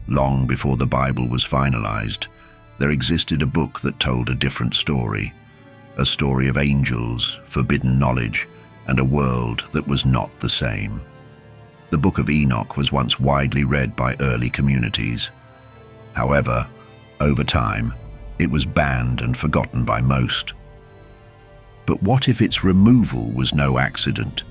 Long before the Bible was finalized, there existed a book that told a different story, a story of angels, forbidden knowledge, and a world that was not the same. The Book of Enoch was once widely read by early communities. However, over time, it was banned and forgotten by most. But what if its removal was no accident?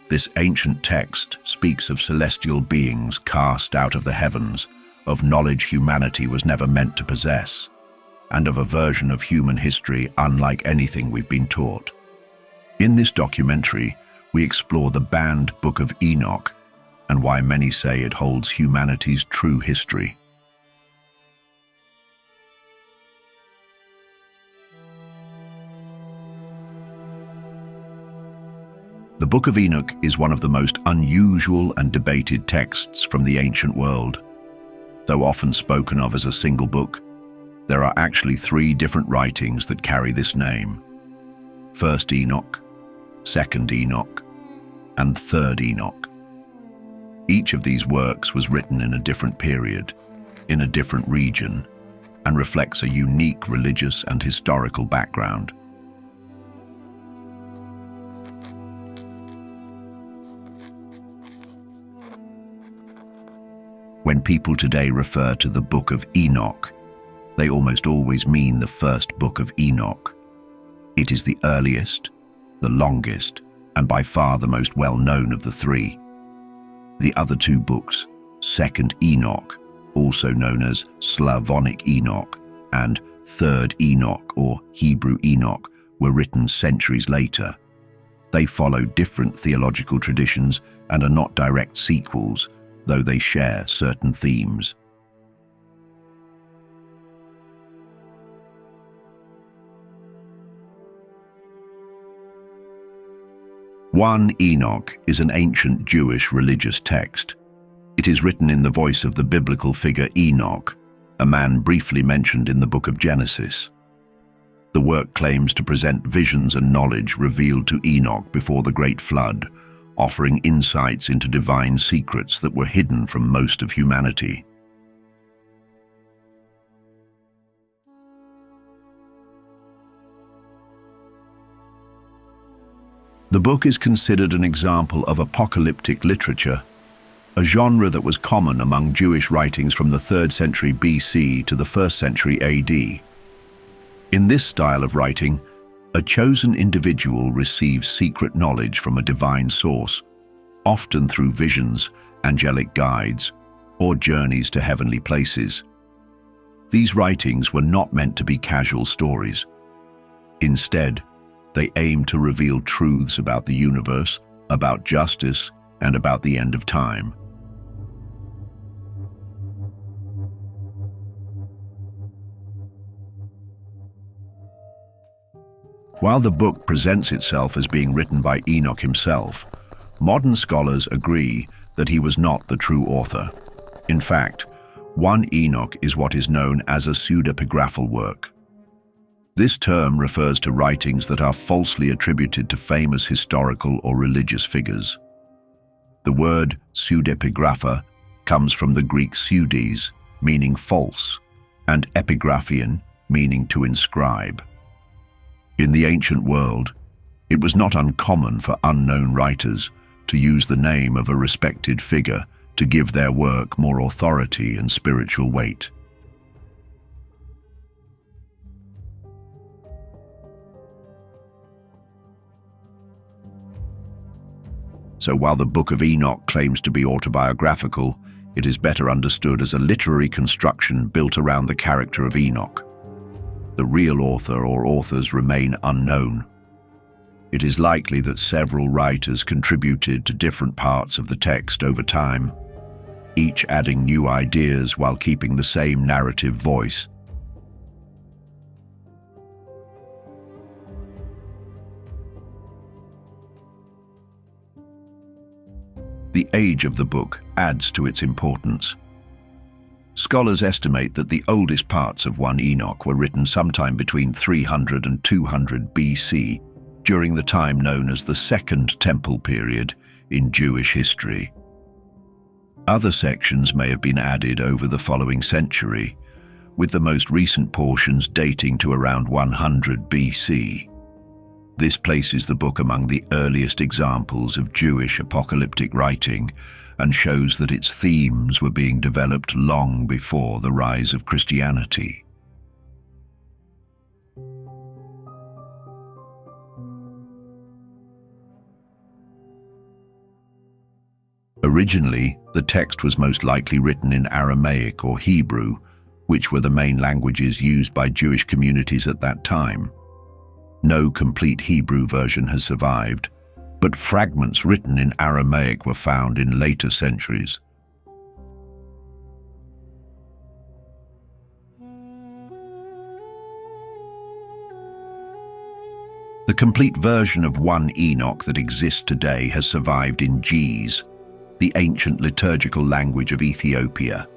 This ancient text speaks of celestial beings cast out of the heavens, of knowledge humanity was never meant to possess, and of a version of human history unlike anything we've been taught. In this documentary, we explore the banned Book of Enoch and why many say it holds humanity's true history. The Book of Enoch is one of the most unusual and debated texts from the ancient world. Though often spoken of as a single book, there are actually 3 different writings that carry this name: First Enoch, Second Enoch, and Third Enoch. Each of these works was written in a different period, in a different region, and reflects a unique religious and historical background. When people today refer to the Book of Enoch, they almost always mean the first Book of Enoch. It is the earliest, the longest, and by far the most well-known of the 3. The other 2 books, Second Enoch, also known as Slavonic Enoch, and Third Enoch or Hebrew Enoch, were written centuries later. They follow different theological traditions and are not direct sequels, though they share certain themes. One Enoch is an ancient Jewish religious text. It is written in the voice of the biblical figure Enoch, a man briefly mentioned in the book of Genesis. The work claims to present visions and knowledge revealed to Enoch before the Great Flood, offering insights into divine secrets that were hidden from most of humanity. The book is considered an example of apocalyptic literature, a genre that was common among Jewish writings from the 3rd century BC to the 1st century AD. In this style of writing, a chosen individual receives secret knowledge from a divine source, often through visions, angelic guides, or journeys to heavenly places. These writings were not meant to be casual stories. Instead, they aim to reveal truths about the universe, about justice, and about the end of time. While the book presents itself as being written by Enoch himself, modern scholars agree that he was not the true author. In fact, 1 Enoch is what is known as a pseudepigraphal work. This term refers to writings that are falsely attributed to famous historical or religious figures. The word pseudepigrapha comes from the Greek pseudes, meaning false, and epigraphian, meaning to inscribe. In the ancient world, it was not uncommon for unknown writers to use the name of a respected figure to give their work more authority and spiritual weight. So while the Book of Enoch claims to be autobiographical, it is better understood as a literary construction built around the character of Enoch. The real author or authors remain unknown. It is likely that several writers contributed to different parts of the text over time, each adding new ideas while keeping the same narrative voice. The age of the book adds to its importance. Scholars estimate that the oldest parts of 1 Enoch were written sometime between 300 and 200 BC, during the time known as the Second Temple period in Jewish history. Other sections may have been added over the following century, with the most recent portions dating to around 100 BC. This places the book among the earliest examples of Jewish apocalyptic writing and shows that its themes were being developed long before the rise of Christianity. Originally, the text was most likely written in Aramaic or Hebrew, which were the main languages used by Jewish communities at that time. No complete Hebrew version has survived, but fragments written in Aramaic were found in later centuries. The complete version of 1 Enoch that exists today has survived in Ge'ez, the ancient liturgical language of Ethiopia.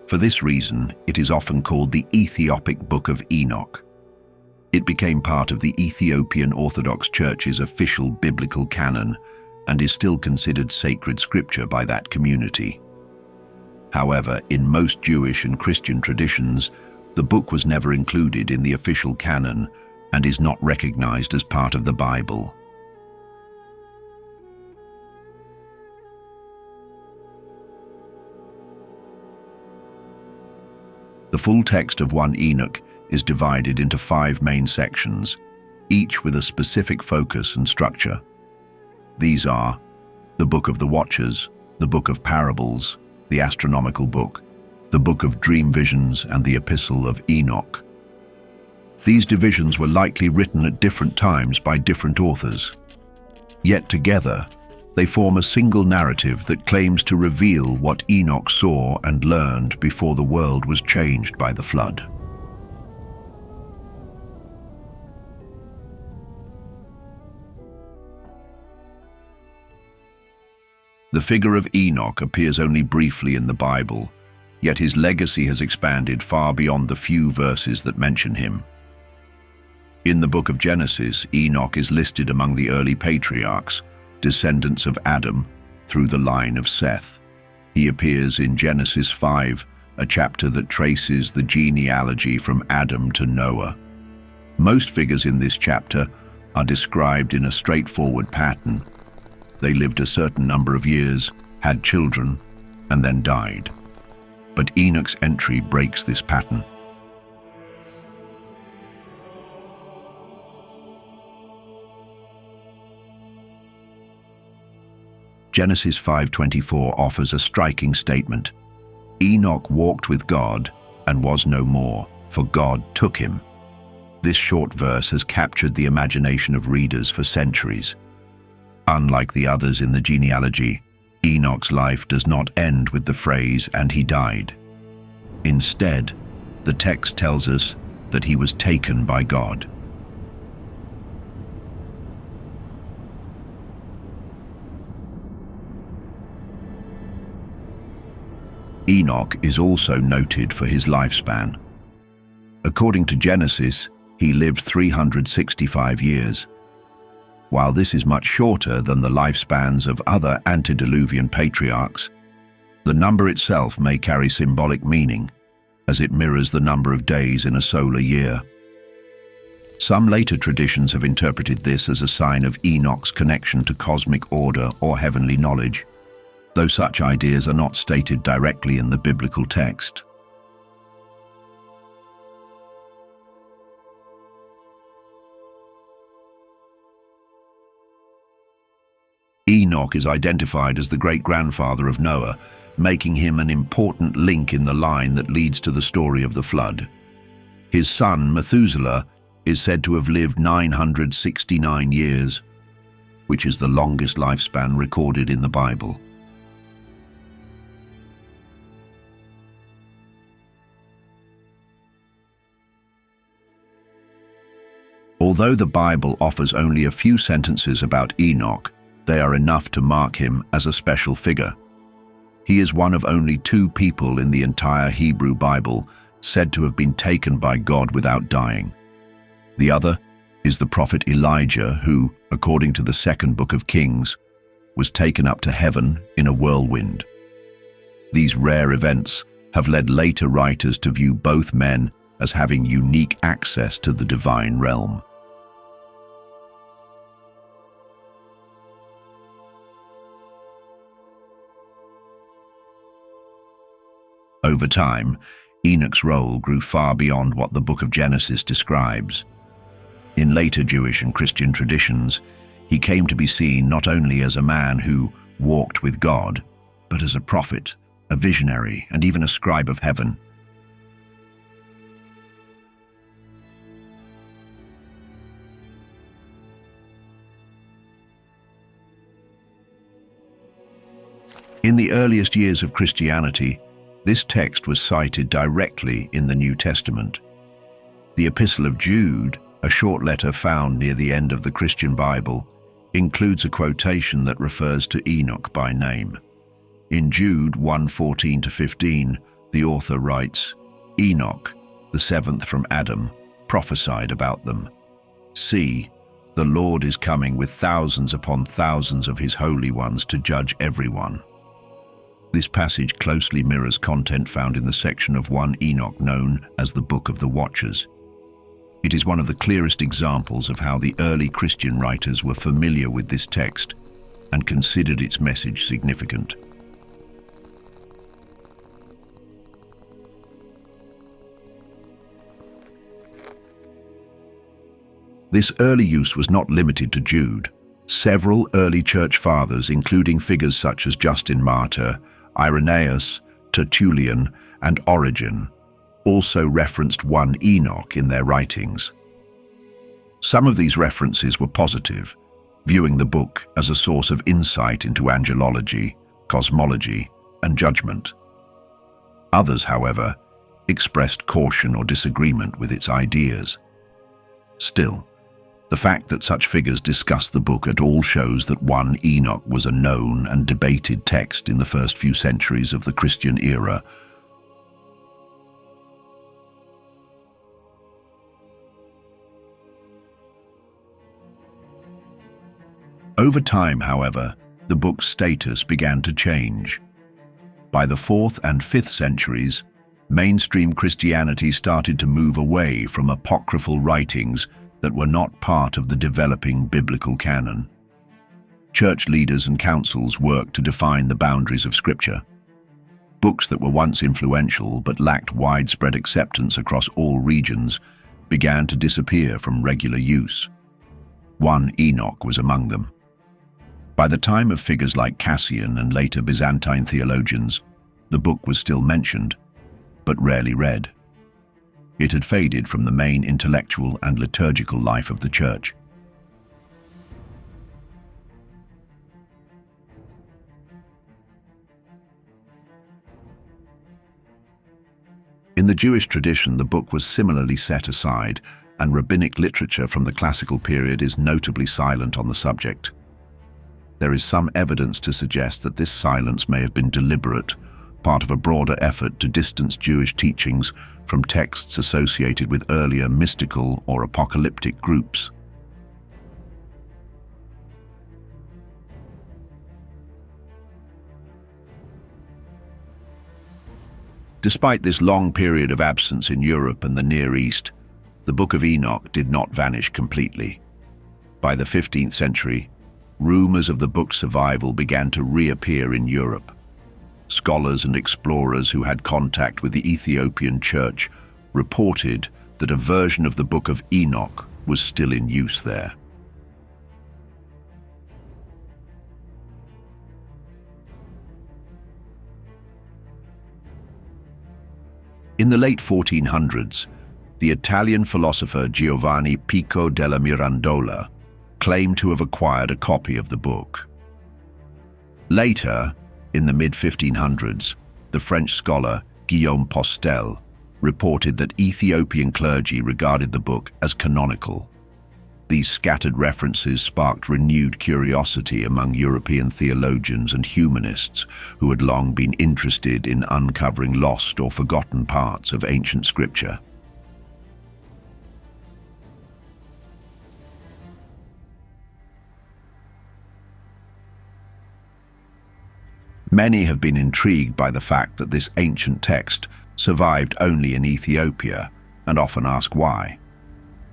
For this reason, it is often called the Ethiopic Book of Enoch. It became part of the Ethiopian Orthodox Church's official biblical canon and is still considered sacred scripture by that community. However, in most Jewish and Christian traditions, the book was never included in the official canon and is not recognized as part of the Bible. The full text of 1 Enoch is divided into 5 main sections, each with a specific focus and structure. These are the Book of the Watchers, the Book of Parables, the Astronomical Book, the Book of Dream Visions, and the Epistle of Enoch. These divisions were likely written at different times by different authors. Yet together, they form a single narrative that claims to reveal what Enoch saw and learned before the world was changed by the flood. The figure of Enoch appears only briefly in the Bible, yet his legacy has expanded far beyond the few verses that mention him. In the book of Genesis, Enoch is listed among the early patriarchs, descendants of Adam, through the line of Seth. He appears in Genesis 5, a chapter that traces the genealogy from Adam to Noah. Most figures in this chapter are described in a straightforward pattern. They lived a certain number of years, had children, and then died. But Enoch's entry breaks this pattern. Genesis 5:24 offers a striking statement. Enoch walked with God and was no more, for God took him. This short verse has captured the imagination of readers for centuries. Unlike the others in the genealogy, Enoch's life does not end with the phrase, "and he died." Instead, the text tells us that he was taken by God. Enoch is also noted for his lifespan. According to Genesis, he lived 365 years. While this is much shorter than the lifespans of other antediluvian patriarchs, the number itself may carry symbolic meaning, as it mirrors the number of days in a solar year. Some later traditions have interpreted this as a sign of Enoch's connection to cosmic order or heavenly knowledge, though such ideas are not stated directly in the biblical text. Enoch is identified as the great-grandfather of Noah, making him an important link in the line that leads to the story of the flood. His son, Methuselah, is said to have lived 969 years, which is the longest lifespan recorded in the Bible. Although the Bible offers only a few sentences about Enoch, they are enough to mark him as a special figure. He is one of only 2 people in the entire Hebrew Bible said to have been taken by God without dying. The other is the prophet Elijah, who, according to the second book of Kings, was taken up to heaven in a whirlwind. These rare events have led later writers to view both men as having unique access to the divine realm. Over time, Enoch's role grew far beyond what the Book of Genesis describes. In later Jewish and Christian traditions, he came to be seen not only as a man who walked with God, but as a prophet, a visionary, and even a scribe of heaven. In the earliest years of Christianity, this text was cited directly in the New Testament. The Epistle of Jude, a short letter found near the end of the Christian Bible, includes a quotation that refers to Enoch by name. In Jude 1:14-15, the author writes, "Enoch, the seventh from Adam, prophesied about them. See, the Lord is coming with thousands upon thousands of his holy ones to judge everyone." This passage closely mirrors content found in the section of 1 Enoch known as the Book of the Watchers. It is one of the clearest examples of how the early Christian writers were familiar with this text and considered its message significant. This early use was not limited to Jude. Several early church fathers, including figures such as Justin Martyr, Irenaeus, Tertullian, and Origen, also referenced 1 Enoch in their writings. Some of these references were positive, viewing the book as a source of insight into angelology, cosmology, and judgment. Others, however, expressed caution or disagreement with its ideas. Still, the fact that such figures discuss the book at all shows that 1 Enoch was a known and debated text in the first few centuries of the Christian era. Over time, however, the book's status began to change. By the 4th and 5th centuries, mainstream Christianity started to move away from apocryphal writings that were not part of the developing biblical canon. Church leaders and councils worked to define the boundaries of Scripture. Books that were once influential but lacked widespread acceptance across all regions began to disappear from regular use. 1 Enoch was among them. By the time of figures like Cassian and later Byzantine theologians, the book was still mentioned, but rarely read. It had faded from the main intellectual and liturgical life of the Church. In the Jewish tradition, the book was similarly set aside, and rabbinic literature from the classical period is notably silent on the subject. There is some evidence to suggest that this silence may have been deliberate, part of a broader effort to distance Jewish teachings from texts associated with earlier mystical or apocalyptic groups. Despite this long period of absence in Europe and the Near East, the Book of Enoch did not vanish completely. By the 15th century, rumors of the book's survival began to reappear in Europe. Scholars and explorers who had contact with the Ethiopian church reported that a version of the Book of Enoch was still in use there. In the late 1400s, the Italian philosopher Giovanni Pico della Mirandola claimed to have acquired a copy of the book. Later, in the mid-1500s, the French scholar Guillaume Postel reported that Ethiopian clergy regarded the book as canonical. These scattered references sparked renewed curiosity among European theologians and humanists who had long been interested in uncovering lost or forgotten parts of ancient scripture. Many have been intrigued by the fact that this ancient text survived only in Ethiopia and often ask why.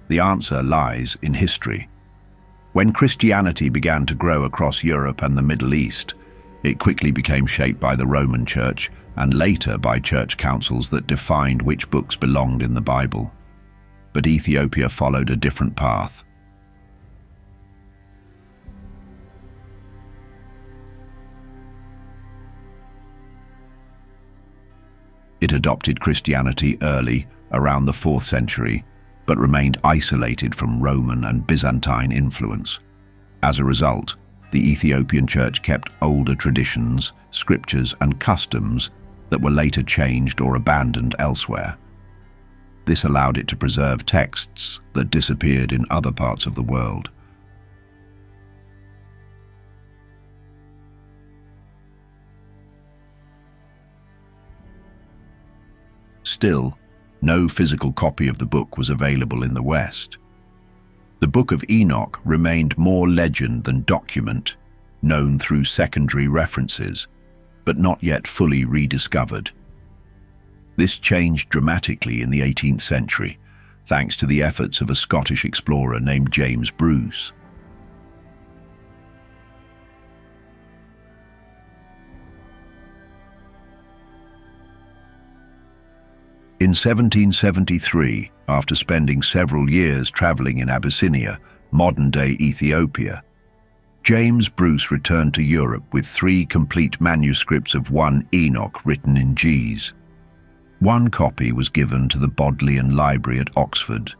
The answer lies in history. When Christianity began to grow across Europe and the Middle East, it quickly became shaped by the Roman Church and later by church councils that defined which books belonged in the Bible. But Ethiopia followed a different path. It adopted Christianity early, around the 4th century, but remained isolated from Roman and Byzantine influence. As a result, the Ethiopian church kept older traditions, scriptures, and customs that were later changed or abandoned elsewhere. This allowed it to preserve texts that disappeared in other parts of the world. Still, no physical copy of the book was available in the West. The Book of Enoch remained more legend than document, known through secondary references, but not yet fully rediscovered. This changed dramatically in the 18th century, thanks to the efforts of a Scottish explorer named James Bruce. In 1773, after spending several years traveling in Abyssinia, modern-day Ethiopia, James Bruce returned to Europe with 3 complete manuscripts of 1 Enoch written in Ge'ez. One copy was given to the Bodleian Library at Oxford,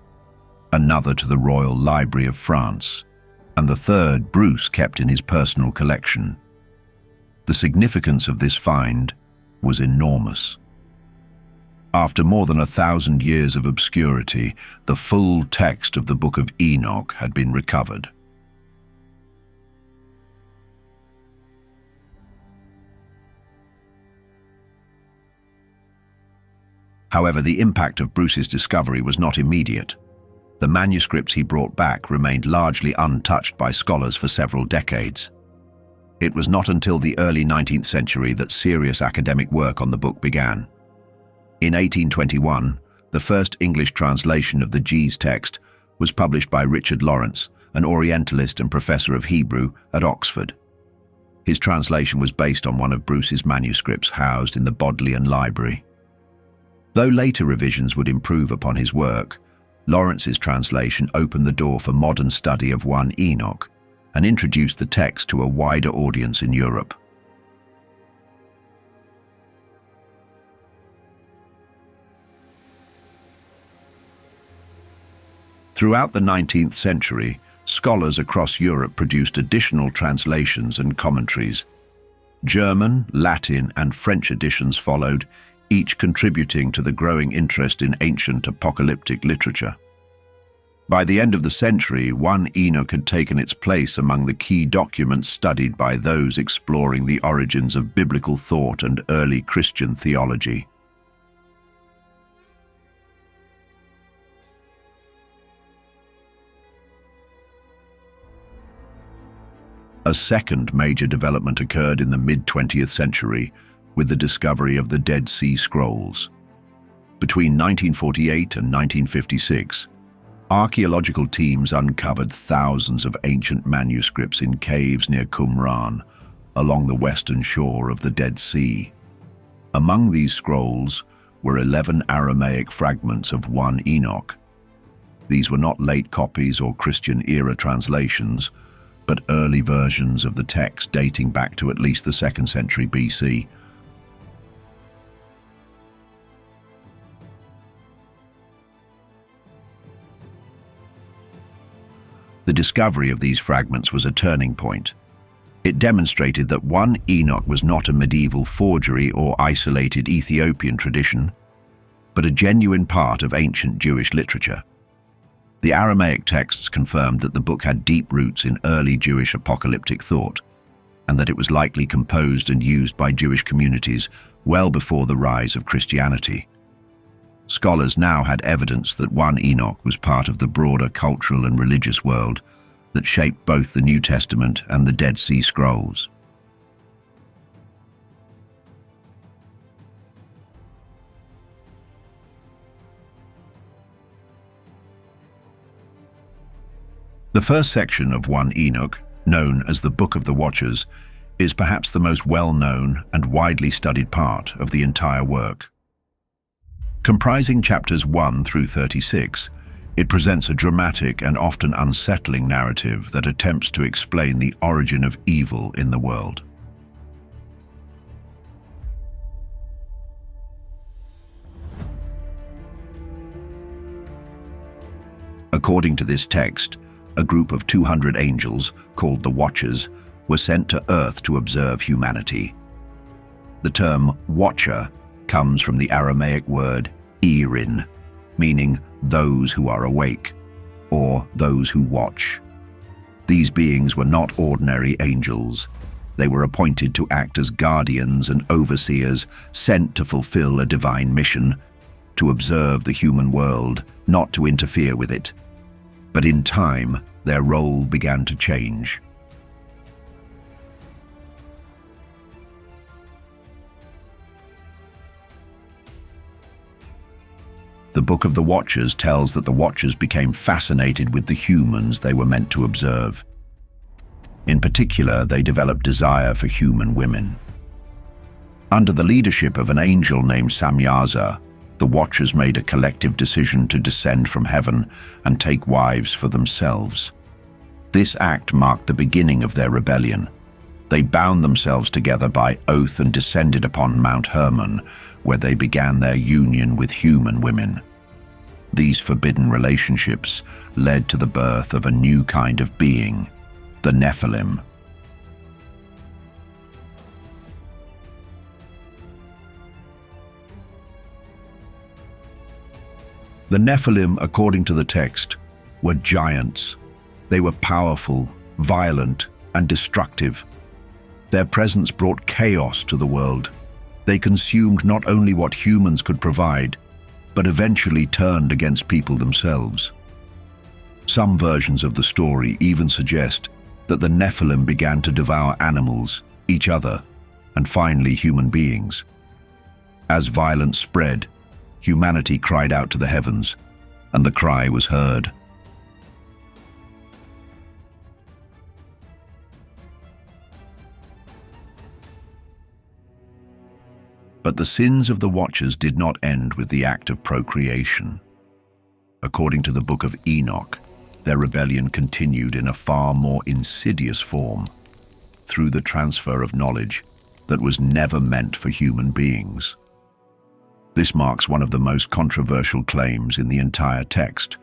another to the Royal Library of France, and the third Bruce kept in his personal collection. The significance of this find was enormous. After more than 1,000 years of obscurity, the full text of the Book of Enoch had been recovered. However, the impact of Bruce's discovery was not immediate. The manuscripts he brought back remained largely untouched by scholars for several decades. It was not until the early 19th century that serious academic work on the book began. In 1821, the first English translation of the Ge'ez text was published by Richard Lawrence, an Orientalist and professor of Hebrew at Oxford. His translation was based on one of Bruce's manuscripts housed in the Bodleian Library. Though later revisions would improve upon his work, Lawrence's translation opened the door for modern study of 1 Enoch and introduced the text to a wider audience in Europe. Throughout the 19th century, scholars across Europe produced additional translations and commentaries. German, Latin, and French editions followed, each contributing to the growing interest in ancient apocalyptic literature. By the end of the century, 1 Enoch had taken its place among the key documents studied by those exploring the origins of biblical thought and early Christian theology. A second major development occurred in the mid-20th century with the discovery of the Dead Sea Scrolls. Between 1948 and 1956, archaeological teams uncovered thousands of ancient manuscripts in caves near Qumran, along the western shore of the Dead Sea. Among these scrolls were 11 Aramaic fragments of 1 Enoch. These were not late copies or Christian-era translations, but early versions of the text dating back to at least the 2nd century BC. The discovery of these fragments was a turning point. It demonstrated that 1 Enoch was not a medieval forgery or isolated Ethiopian tradition, but a genuine part of ancient Jewish literature. The Aramaic texts confirmed that the book had deep roots in early Jewish apocalyptic thought, and that it was likely composed and used by Jewish communities well before the rise of Christianity. Scholars now had evidence that 1 Enoch was part of the broader cultural and religious world that shaped both the New Testament and the Dead Sea Scrolls. The first section of 1 Enoch, known as the Book of the Watchers, is perhaps the most well-known and widely studied part of the entire work. Comprising chapters 1 through 36, it presents a dramatic and often unsettling narrative that attempts to explain the origin of evil in the world. According to this text, a group of 200 angels, called the Watchers, were sent to Earth to observe humanity. The term Watcher comes from the Aramaic word Erin, meaning those who are awake, or those who watch. These beings were not ordinary angels. They were appointed to act as guardians and overseers, sent to fulfill a divine mission, to observe the human world, not to interfere with it. But in time, their role began to change. The Book of the Watchers tells that the Watchers became fascinated with the humans they were meant to observe. In particular, they developed desire for human women. Under the leadership of an angel named Samyaza, the Watchers made a collective decision to descend from heaven and take wives for themselves. This act marked the beginning of their rebellion. They bound themselves together by oath and descended upon Mount Hermon, where they began their union with human women. These forbidden relationships led to the birth of a new kind of being, the Nephilim. The Nephilim, according to the text, were giants. They were powerful, violent, and destructive. Their presence brought chaos to the world. They consumed not only what humans could provide, but eventually turned against people themselves. Some versions of the story even suggest that the Nephilim began to devour animals, each other, and finally human beings. As violence spread, humanity cried out to the heavens, and the cry was heard. But the sins of the Watchers did not end with the act of procreation. According to the Book of Enoch, their rebellion continued in a far more insidious form, through the transfer of knowledge that was never meant for human beings. This marks one of the most controversial claims in the entire text,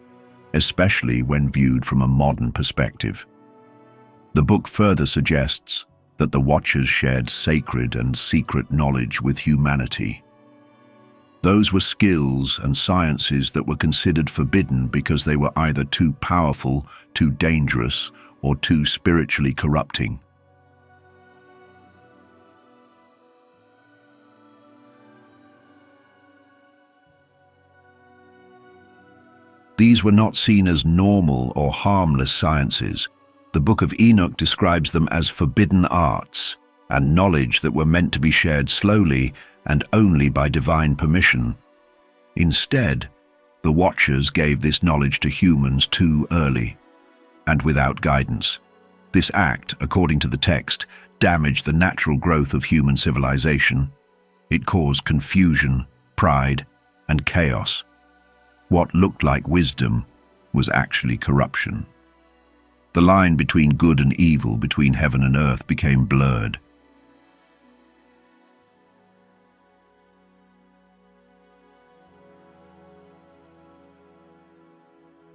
especially when viewed from a modern perspective. The book further suggests that the Watchers shared sacred and secret knowledge with humanity. Those were skills and sciences that were considered forbidden because they were either too powerful, too dangerous, or too spiritually corrupting. These were not seen as normal or harmless sciences. The Book of Enoch describes them as forbidden arts and knowledge that were meant to be shared slowly and only by divine permission. Instead, the Watchers gave this knowledge to humans too early and without guidance. This act, according to the text, damaged the natural growth of human civilization. It caused confusion, pride, and chaos. What looked like wisdom was actually corruption. The line between good and evil, between heaven and earth, became blurred.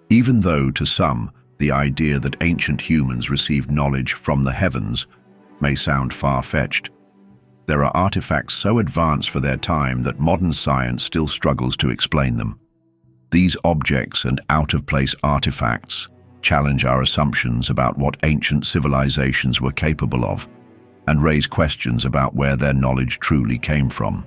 Even though, to some, the idea that ancient humans received knowledge from the heavens may sound far-fetched, there are artifacts so advanced for their time that modern science still struggles to explain them. These objects and out-of-place artifacts challenge our assumptions about what ancient civilizations were capable of and raise questions about where their knowledge truly came from.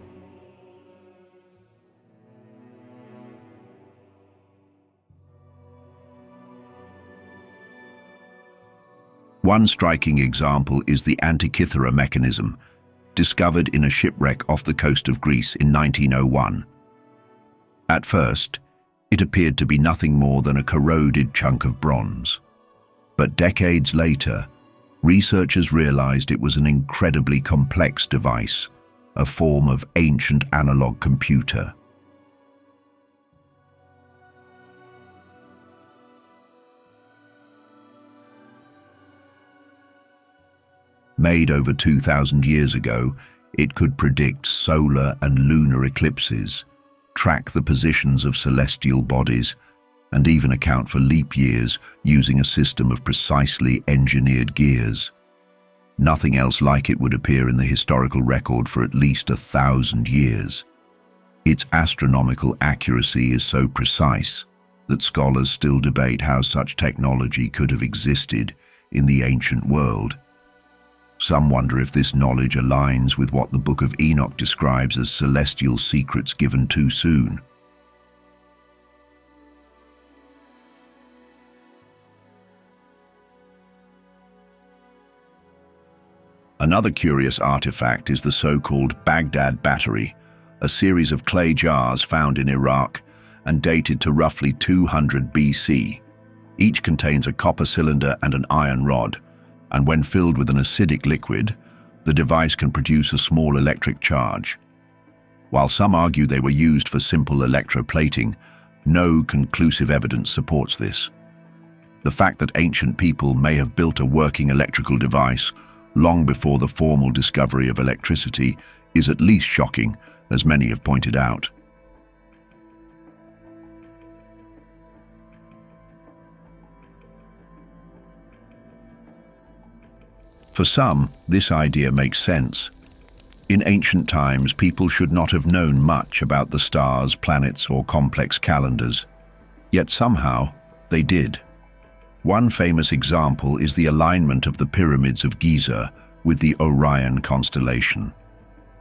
One striking example is the Antikythera mechanism, discovered in a shipwreck off the coast of Greece in 1901. At first, it appeared to be nothing more than a corroded chunk of bronze. But decades later, researchers realized it was an incredibly complex device, a form of ancient analog computer. Made over 2,000 years ago, it could predict solar and lunar eclipses, track the positions of celestial bodies, and even account for leap years using a system of precisely engineered gears. Nothing else like it would appear in the historical record for at least 1,000 years. Its astronomical accuracy is so precise that scholars still debate how such technology could have existed in the ancient world. Some wonder if this knowledge aligns with what the Book of Enoch describes as celestial secrets given too soon. Another curious artifact is the so-called Baghdad Battery, a series of clay jars found in Iraq and dated to roughly 200 BC. Each contains a copper cylinder and an iron rod, and when filled with an acidic liquid, the device can produce a small electric charge. While some argue they were used for simple electroplating, no conclusive evidence supports this. The fact that ancient people may have built a working electrical device long before the formal discovery of electricity is at least shocking, as many have pointed out. For some, this idea makes sense. In ancient times, people should not have known much about the stars, planets, or complex calendars. Yet somehow, they did. One famous example is the alignment of the pyramids of Giza with the Orion constellation.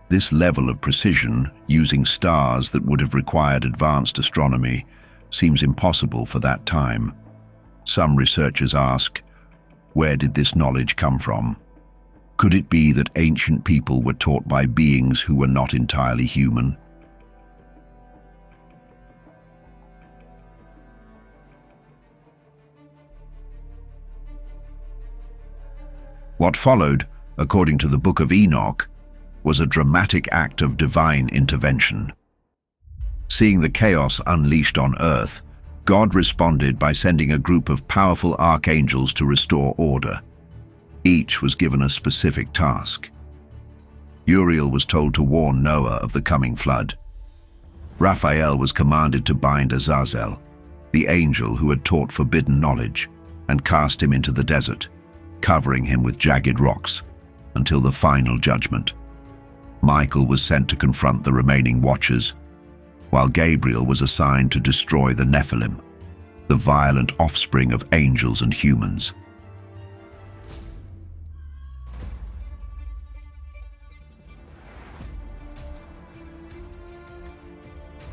This level of precision, using stars that would have required advanced astronomy, seems impossible for that time. Some researchers ask, where did this knowledge come from? Could it be that ancient people were taught by beings who were not entirely human? What followed, according to the Book of Enoch, was a dramatic act of divine intervention. Seeing the chaos unleashed on earth, God responded by sending a group of powerful archangels to restore order. Each was given a specific task. Uriel was told to warn Noah of the coming flood. Raphael was commanded to bind Azazel, the angel who had taught forbidden knowledge, and cast him into the desert, covering him with jagged rocks, until the final judgment. Michael was sent to confront the remaining watchers, while Gabriel was assigned to destroy the Nephilim, the violent offspring of angels and humans.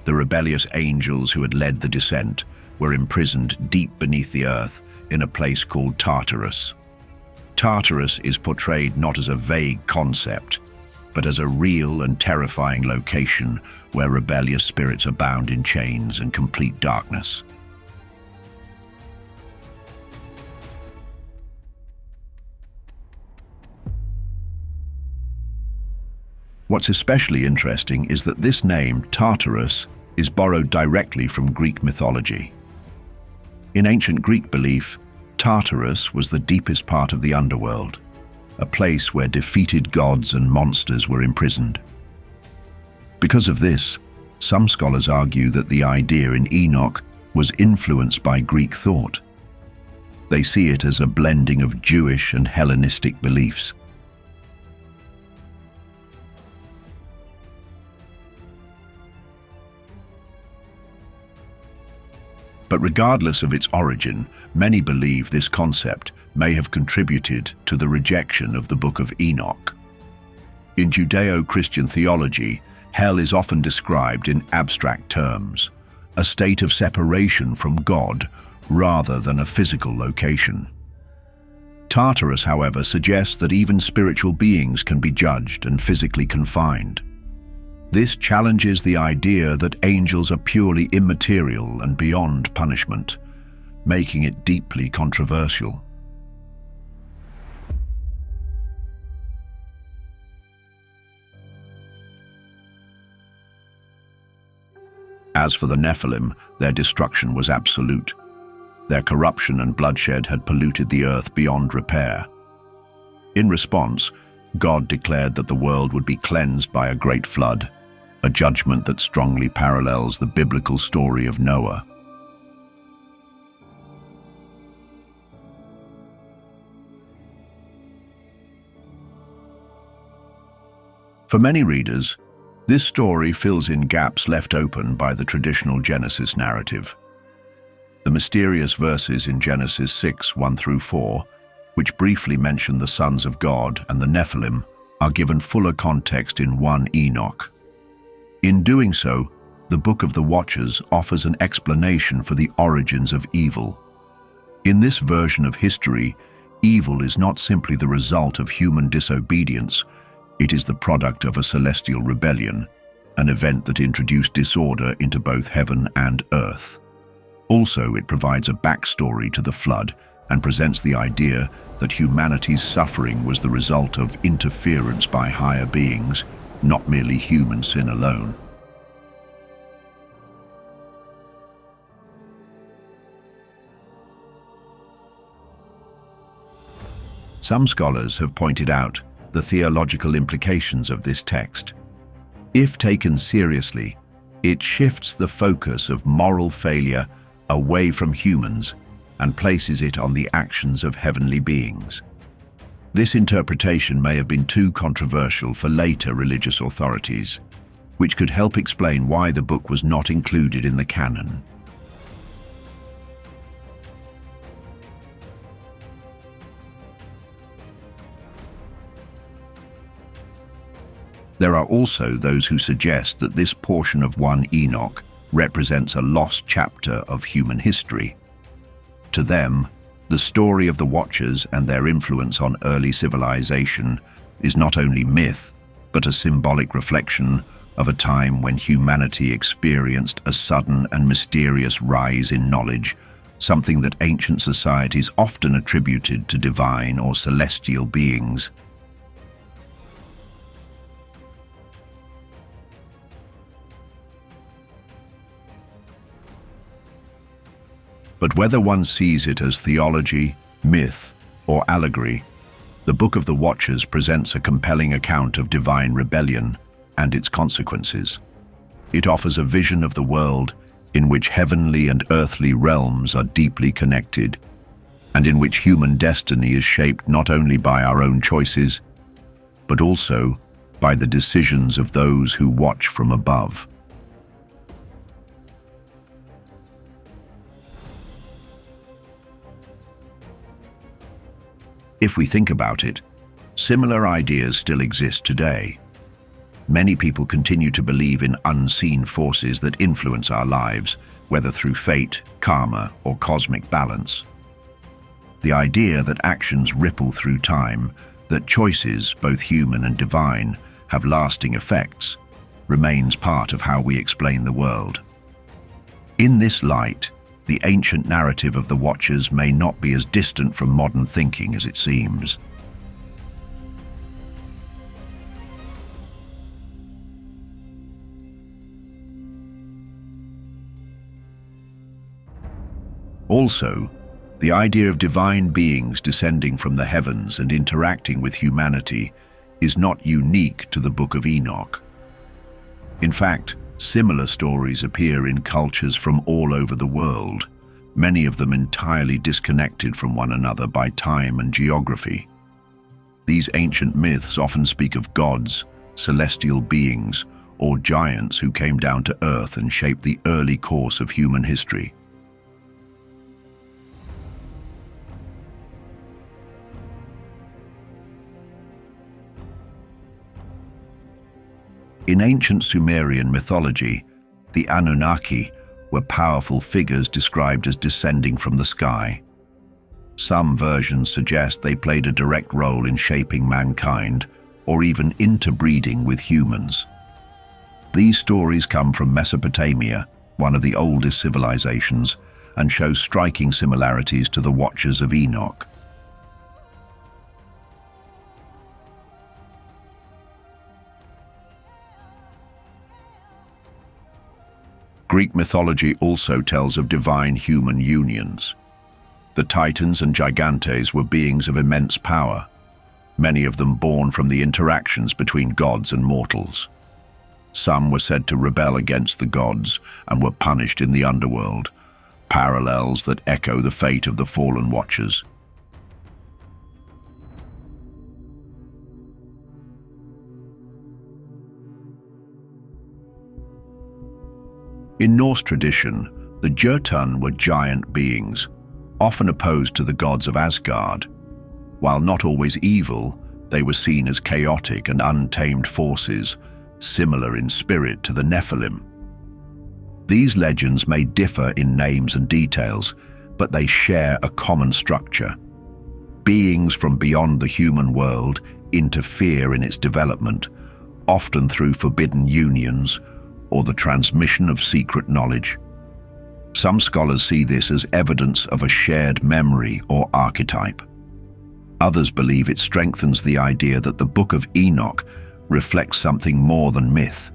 The rebellious angels who had led the descent were imprisoned deep beneath the earth in a place called Tartarus. Tartarus is portrayed not as a vague concept, but as a real and terrifying location where rebellious spirits are bound in chains and complete darkness. What's especially interesting is that this name, Tartarus, is borrowed directly from Greek mythology. In ancient Greek belief, Tartarus was the deepest part of the underworld, a place where defeated gods and monsters were imprisoned. Because of this, some scholars argue that the idea in Enoch was influenced by Greek thought. They see it as a blending of Jewish and Hellenistic beliefs. But regardless of its origin, many believe this concept may have contributed to the rejection of the Book of Enoch. In Judeo-Christian theology, hell is often described in abstract terms, a state of separation from God rather than a physical location. Tartarus, however, suggests that even spiritual beings can be judged and physically confined. This challenges the idea that angels are purely immaterial and beyond punishment, making it deeply controversial. As for the Nephilim, their destruction was absolute. Their corruption and bloodshed had polluted the earth beyond repair. In response, God declared that the world would be cleansed by a great flood, a judgment that strongly parallels the biblical story of Noah. For many readers, this story fills in gaps left open by the traditional Genesis narrative. The mysterious verses in Genesis 6:1-4, which briefly mention the sons of God and the Nephilim, are given fuller context in 1 Enoch. In doing so, the Book of the Watchers offers an explanation for the origins of evil. In this version of history, evil is not simply the result of human disobedience. It is the product of a celestial rebellion, an event that introduced disorder into both heaven and earth. Also, it provides a backstory to the flood and presents the idea that humanity's suffering was the result of interference by higher beings, not merely human sin alone. Some scholars have pointed out the theological implications of this text. If taken seriously, it shifts the focus of moral failure away from humans and places it on the actions of heavenly beings. This interpretation may have been too controversial for later religious authorities, which could help explain why the book was not included in the canon. There are also those who suggest that this portion of 1 Enoch represents a lost chapter of human history. To them, the story of the Watchers and their influence on early civilization is not only myth, but a symbolic reflection of a time when humanity experienced a sudden and mysterious rise in knowledge, something that ancient societies often attributed to divine or celestial beings. But whether one sees it as theology, myth, or allegory, the Book of the Watchers presents a compelling account of divine rebellion and its consequences. It offers a vision of the world in which heavenly and earthly realms are deeply connected, and in which human destiny is shaped not only by our own choices, but also by the decisions of those who watch from above. If we think about it, similar ideas still exist today. Many people continue to believe in unseen forces that influence our lives, whether through fate, karma, or cosmic balance. The idea that actions ripple through time, that choices, both human and divine, have lasting effects, remains part of how we explain the world. In this light, the ancient narrative of the Watchers may not be as distant from modern thinking as it seems. Also, the idea of divine beings descending from the heavens and interacting with humanity is not unique to the Book of Enoch. In fact, similar stories appear in cultures from all over the world, many of them entirely disconnected from one another by time and geography. These ancient myths often speak of gods, celestial beings, or giants who came down to earth and shaped the early course of human history. In ancient Sumerian mythology, the Anunnaki were powerful figures described as descending from the sky. Some versions suggest they played a direct role in shaping mankind, or even interbreeding with humans. These stories come from Mesopotamia, one of the oldest civilizations, and show striking similarities to the Watchers of Enoch. Greek mythology also tells of divine human unions. The Titans and Gigantes were beings of immense power, many of them born from the interactions between gods and mortals. Some were said to rebel against the gods and were punished in the underworld, parallels that echo the fate of the fallen watchers. In Norse tradition, the Jotun were giant beings, often opposed to the gods of Asgard. While not always evil, they were seen as chaotic and untamed forces, similar in spirit to the Nephilim. These legends may differ in names and details, but they share a common structure. Beings from beyond the human world interfere in its development, often through forbidden unions or the transmission of secret knowledge. Some scholars see this as evidence of a shared memory or archetype. Others believe it strengthens the idea that the Book of Enoch reflects something more than myth,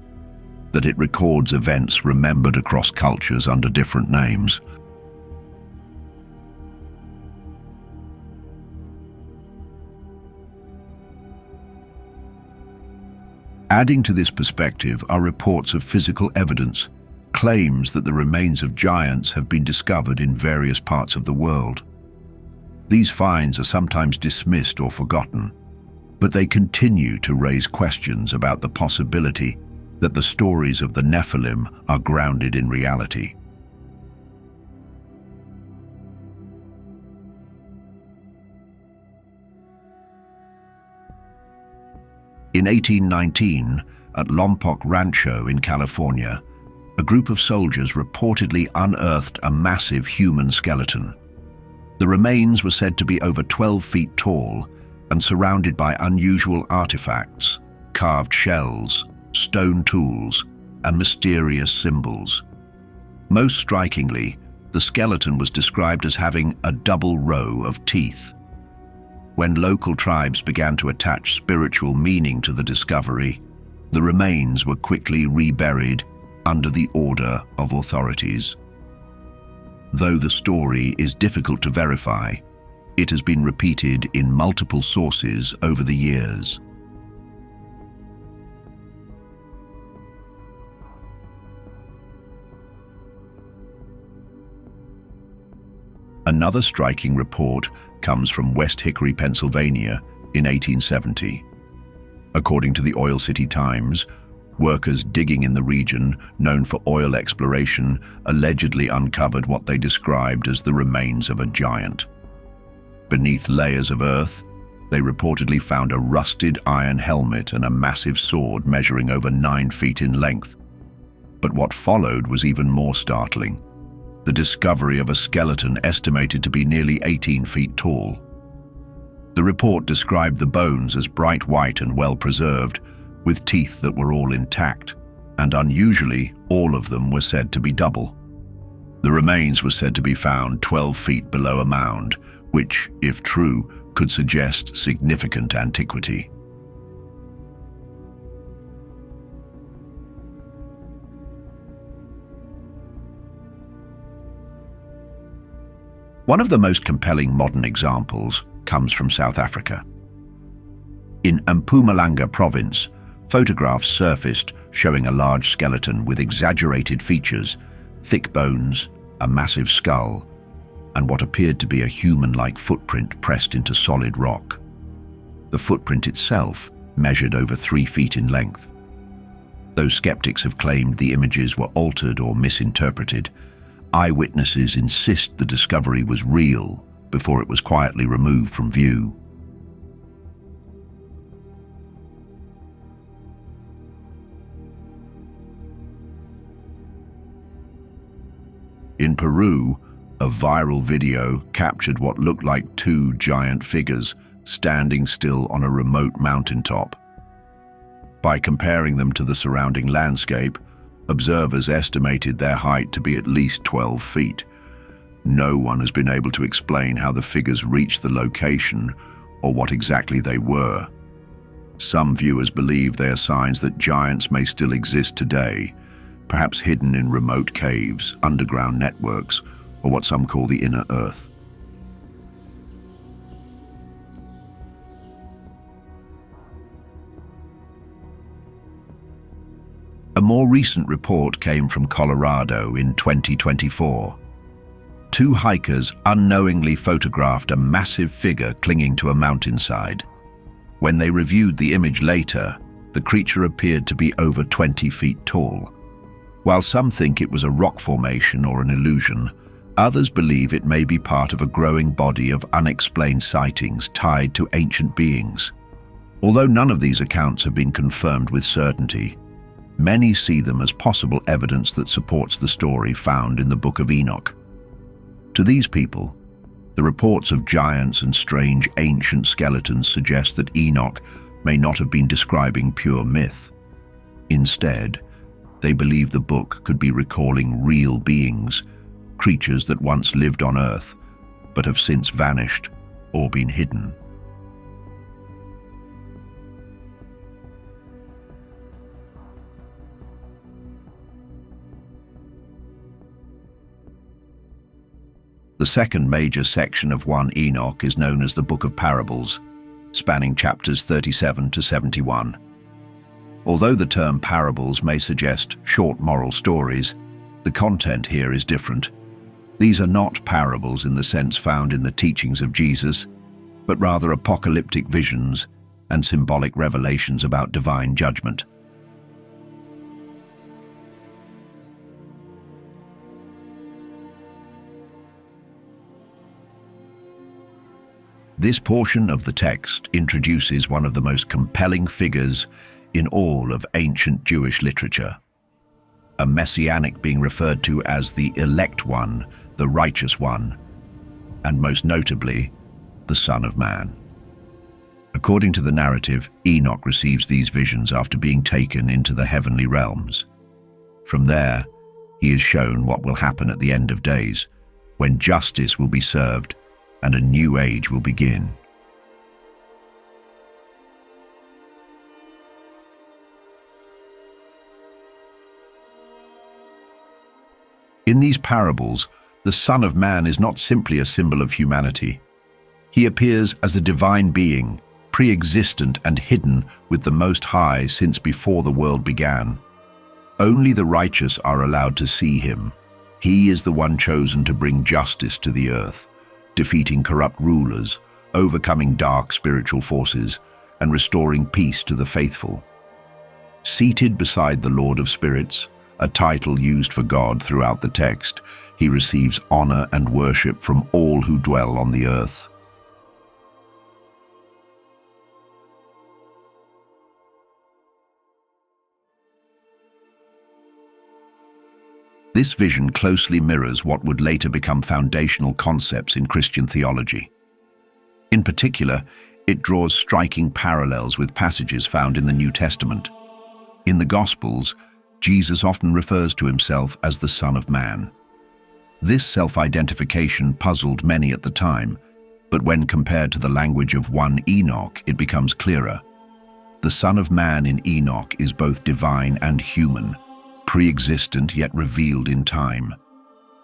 that it records events remembered across cultures under different names. Adding to this perspective are reports of physical evidence, claims that the remains of giants have been discovered in various parts of the world. These finds are sometimes dismissed or forgotten, but they continue to raise questions about the possibility that the stories of the Nephilim are grounded in reality. In 1819, at Lompoc Rancho in California, a group of soldiers reportedly unearthed a massive human skeleton. The remains were said to be over 12 feet tall and surrounded by unusual artifacts, carved shells, stone tools, and mysterious symbols. Most strikingly, the skeleton was described as having a double row of teeth. When local tribes began to attach spiritual meaning to the discovery, the remains were quickly reburied under the order of authorities. Though the story is difficult to verify, it has been repeated in multiple sources over the years. Another striking report comes from West Hickory, Pennsylvania in 1870. According to the Oil City Times, workers digging in the region, known for oil exploration, allegedly uncovered what they described as the remains of a giant. Beneath layers of earth, they reportedly found a rusted iron helmet and a massive sword measuring over 9 feet in length. But what followed was even more startling: the discovery of a skeleton estimated to be nearly 18 feet tall. The report described the bones as bright white and well preserved, with teeth that were all intact, and unusually, all of them were said to be double. The remains were said to be found 12 feet below a mound, which, if true, could suggest significant antiquity. One of the most compelling modern examples comes from South Africa. In Mpumalanga province, photographs surfaced showing a large skeleton with exaggerated features, thick bones, a massive skull, and what appeared to be a human-like footprint pressed into solid rock. The footprint itself measured over 3 feet in length. Though skeptics have claimed the images were altered or misinterpreted, eyewitnesses insist the discovery was real before it was quietly removed from view. In Peru, a viral video captured what looked like 2 giant figures standing still on a remote mountaintop. By comparing them to the surrounding landscape, observers estimated their height to be at least 12 feet. No one has been able to explain how the figures reached the location or what exactly they were. Some viewers believe they are signs that giants may still exist today, perhaps hidden in remote caves, underground networks, or what some call the inner earth. A more recent report came from Colorado in 2024. Two hikers unknowingly photographed a massive figure clinging to a mountainside. When they reviewed the image later, the creature appeared to be over 20 feet tall. While some think it was a rock formation or an illusion, others believe it may be part of a growing body of unexplained sightings tied to ancient beings. Although none of these accounts have been confirmed with certainty, many see them as possible evidence that supports the story found in the Book of Enoch. To these people, the reports of giants and strange ancient skeletons suggest that Enoch may not have been describing pure myth. Instead, they believe the book could be recalling real beings, creatures that once lived on Earth, but have since vanished or been hidden. The second major section of 1 Enoch is known as the Book of Parables, spanning chapters 37 to 71. Although the term parables may suggest short moral stories, the content here is different. These are not parables in the sense found in the teachings of Jesus, but rather apocalyptic visions and symbolic revelations about divine judgment. This portion of the text introduces one of the most compelling figures in all of ancient Jewish literature, a messianic being referred to as the elect one, the righteous one, and most notably, the Son of Man. According to the narrative, Enoch receives these visions after being taken into the heavenly realms. From there, he is shown what will happen at the end of days, when justice will be served and a new age will begin. In these parables, the Son of Man is not simply a symbol of humanity. He appears as a divine being, pre-existent and hidden with the Most High since before the world began. Only the righteous are allowed to see him. He is the one chosen to bring justice to the earth, defeating corrupt rulers, overcoming dark spiritual forces, and restoring peace to the faithful. Seated beside the Lord of Spirits, a title used for God throughout the text, he receives honor and worship from all who dwell on the earth. This vision closely mirrors what would later become foundational concepts in Christian theology. In particular, it draws striking parallels with passages found in the New Testament. In the Gospels, Jesus often refers to himself as the Son of Man. This self-identification puzzled many at the time, but when compared to the language of 1 Enoch, it becomes clearer. The Son of Man in Enoch is both divine and human, pre-existent yet revealed in time,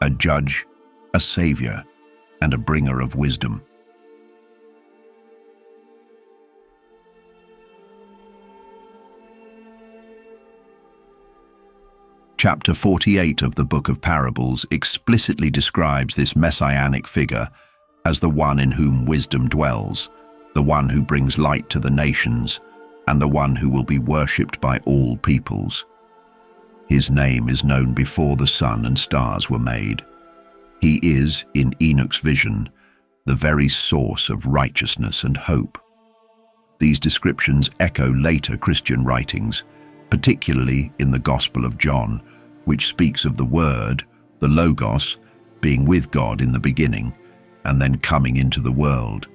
a judge, a savior, and a bringer of wisdom. Chapter 48 of the Book of Parables explicitly describes this messianic figure as the one in whom wisdom dwells, the one who brings light to the nations, and the one who will be worshipped by all peoples. His name is known before the sun and stars were made. He is, in Enoch's vision, the very source of righteousness and hope. These descriptions echo later Christian writings, particularly in the Gospel of John, which speaks of the Word, the Logos, being with God in the beginning, and then coming into the world.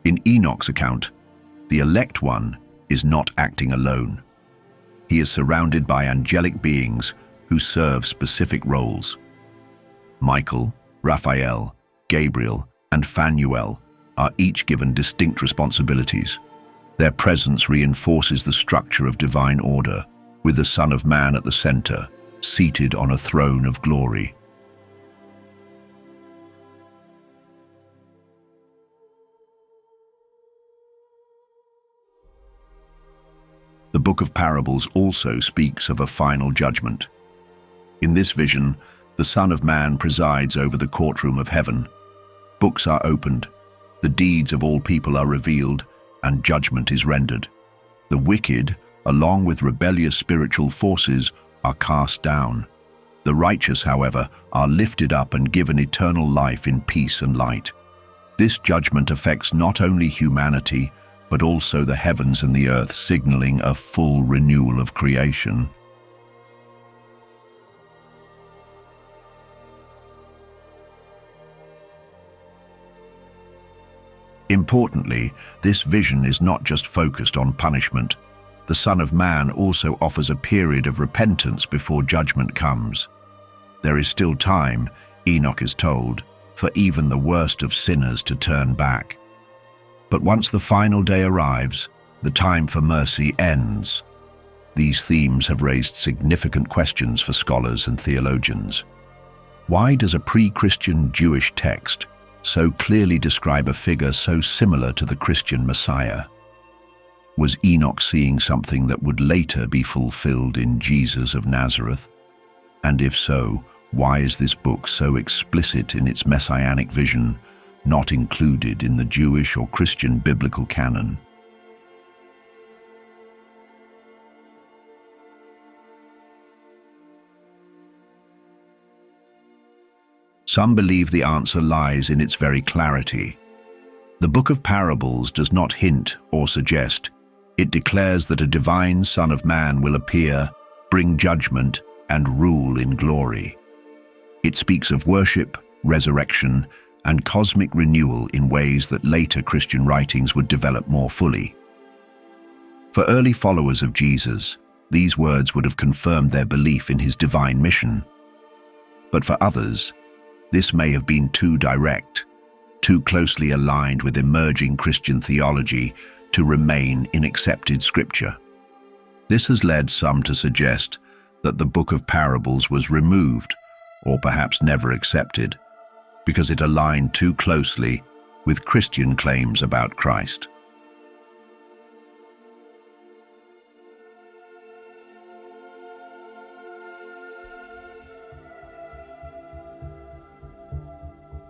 In Enoch's account, the elect one is not acting alone. He is surrounded by angelic beings who serve specific roles. Michael, Raphael, Gabriel, and Phanuel are each given distinct responsibilities. Their presence reinforces the structure of divine order, with the Son of Man at the center, seated on a throne of glory. The Book of Parables also speaks of a final judgment. In this vision, the Son of Man presides over the courtroom of heaven. Books are opened, the deeds of all people are revealed, and judgment is rendered. The wicked, along with rebellious spiritual forces, are cast down. The righteous, however, are lifted up and given eternal life in peace and light. This judgment affects not only humanity, but also the heavens and the earth, signaling a full renewal of creation. Importantly, this vision is not just focused on punishment. The Son of Man also offers a period of repentance before judgment comes. There is still time, Enoch is told, for even the worst of sinners to turn back. But once the final day arrives, the time for mercy ends. These themes have raised significant questions for scholars and theologians. Why does a pre-Christian Jewish text so clearly describe a figure so similar to the Christian Messiah? Was Enoch seeing something that would later be fulfilled in Jesus of Nazareth? And if so, why is this book so explicit in its messianic vision, not included in the Jewish or Christian biblical canon? Some believe the answer lies in its very clarity. The Book of Parables does not hint or suggest. It declares that a divine Son of Man will appear, bring judgment, and rule in glory. It speaks of worship, resurrection, and cosmic renewal in ways that later Christian writings would develop more fully. For early followers of Jesus, these words would have confirmed their belief in his divine mission. But for others, this may have been too direct, too closely aligned with emerging Christian theology to remain in accepted scripture. This has led some to suggest that the Book of Parables was removed, or perhaps never accepted, because it aligned too closely with Christian claims about Christ.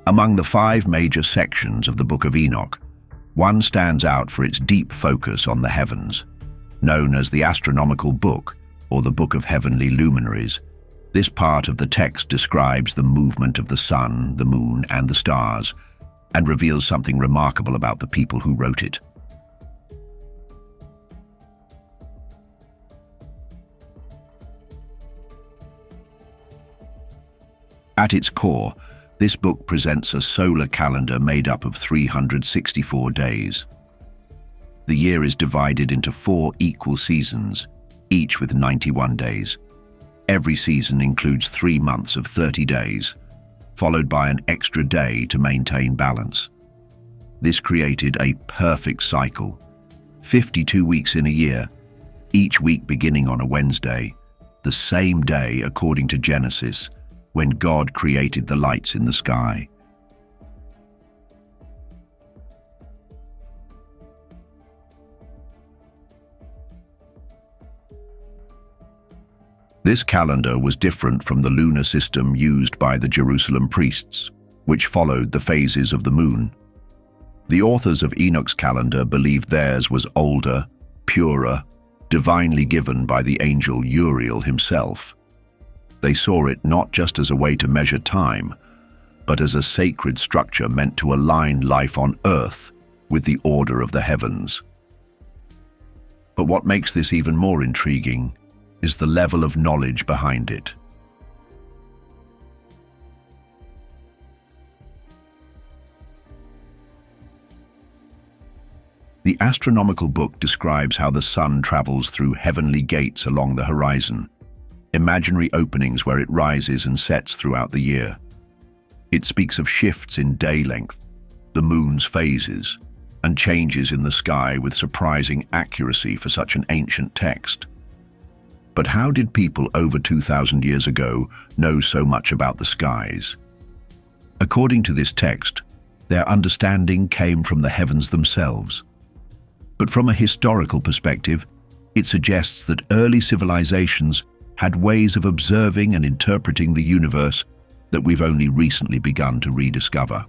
Among the 5 major sections of the Book of Enoch, one stands out for its deep focus on the heavens. Known as the astronomical book, or the Book of Heavenly Luminaries, this part of the text describes the movement of the sun, the moon, and the stars, and reveals something remarkable about the people who wrote it. At its core, this book presents a solar calendar made up of 364 days. The year is divided into 4 equal seasons, each with 91 days. Every season includes 3 months of 30 days, followed by an extra day to maintain balance. This created a perfect cycle, 52 weeks in a year, each week beginning on a Wednesday, the same day according to Genesis, when God created the lights in the sky. This calendar was different from the lunar system used by the Jerusalem priests, which followed the phases of the moon. The authors of Enoch's calendar believed theirs was older, purer, divinely given by the angel Uriel himself. They saw it not just as a way to measure time, but as a sacred structure meant to align life on earth with the order of the heavens. But what makes this even more intriguing is the level of knowledge behind it. The astronomical book describes how the sun travels through heavenly gates along the horizon, imaginary openings where it rises and sets throughout the year. It speaks of shifts in day length, the moon's phases, and changes in the sky with surprising accuracy for such an ancient text. But how did people over 2,000 years ago know so much about the skies? According to this text, their understanding came from the heavens themselves. But from a historical perspective, it suggests that early civilizations had ways of observing and interpreting the universe that we've only recently begun to rediscover.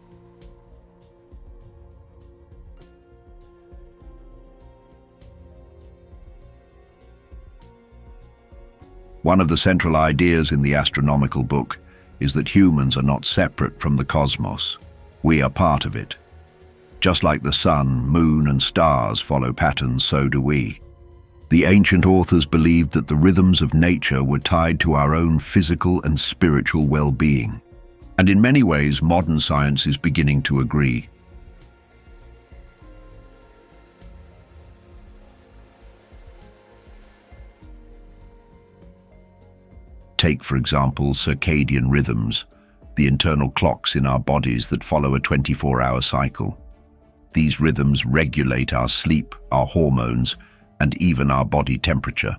One of the central ideas in the astronomical book is that humans are not separate from the cosmos. We are part of it. Just like the sun, moon, and stars follow patterns, so do we. The ancient authors believed that the rhythms of nature were tied to our own physical and spiritual well-being. And in many ways, modern science is beginning to agree. Take, for example, circadian rhythms, the internal clocks in our bodies that follow a 24-hour cycle. These rhythms regulate our sleep, our hormones, and even our body temperature.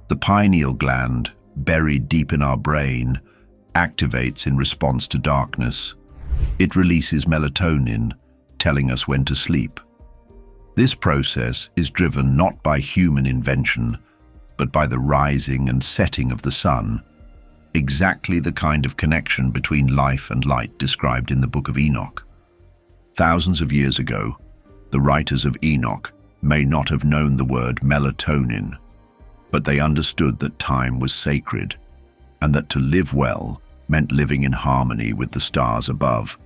The pineal gland, buried deep in our brain, activates in response to darkness. It releases melatonin, telling us when to sleep. This process is driven not by human invention, but by the rising and setting of the sun, exactly the kind of connection between life and light described in the Book of Enoch. Thousands of years ago, the writers of Enoch may not have known the word melatonin, but they understood that time was sacred, and that to live well meant living in harmony with the stars above.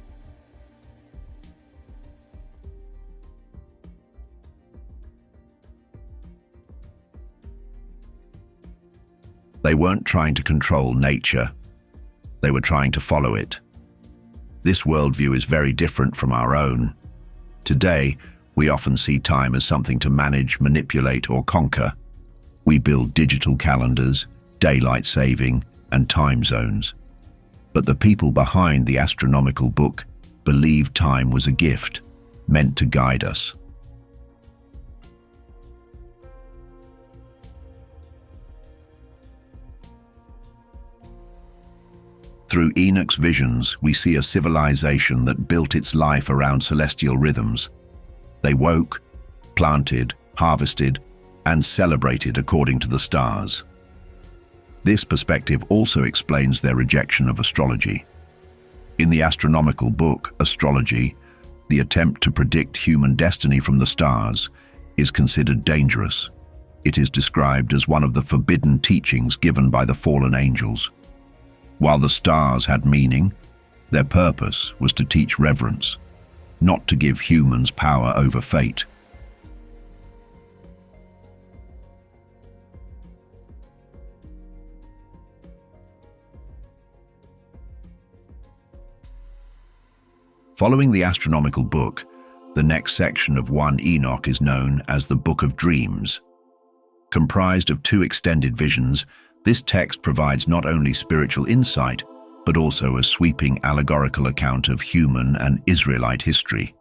They weren't trying to control nature, they were trying to follow it. This worldview is very different from our own. Today, we often see time as something to manage, manipulate, or conquer. We build digital calendars, daylight saving, and time zones. But the people behind the astronomical book believed time was a gift, meant to guide us. Through Enoch's visions, we see a civilization that built its life around celestial rhythms. They woke, planted, harvested, and celebrated according to the stars. This perspective also explains their rejection of astrology. In the astronomical book, Astrology, the attempt to predict human destiny from the stars is considered dangerous. It is described as one of the forbidden teachings given by the fallen angels. While the stars had meaning, their purpose was to teach reverence, not to give humans power over fate. Following the astronomical book, the next section of 1 Enoch is known as the Book of Dreams. Comprised of 2 extended visions, this text provides not only spiritual insight, but also a sweeping allegorical account of human and Israelite history.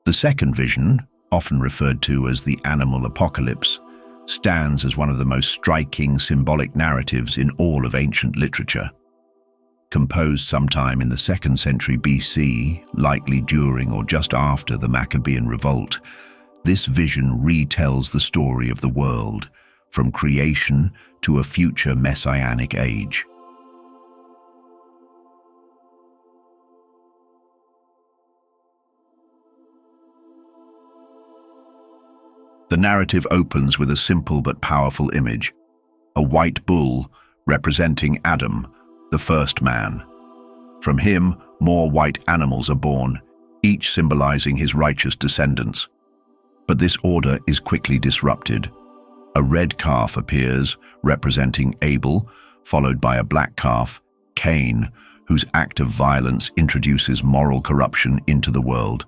The second vision, often referred to as the animal apocalypse, stands as one of the most striking symbolic narratives in all of ancient literature. Composed sometime in the 2nd century BC, likely during or just after the Maccabean revolt, this vision retells the story of the world, from creation to a future messianic age. The narrative opens with a simple but powerful image, a white bull representing Adam, the first man. From him, more white animals are born, each symbolizing his righteous descendants. But this order is quickly disrupted. A red calf appears, representing Abel, followed by a black calf, Cain, whose act of violence introduces moral corruption into the world.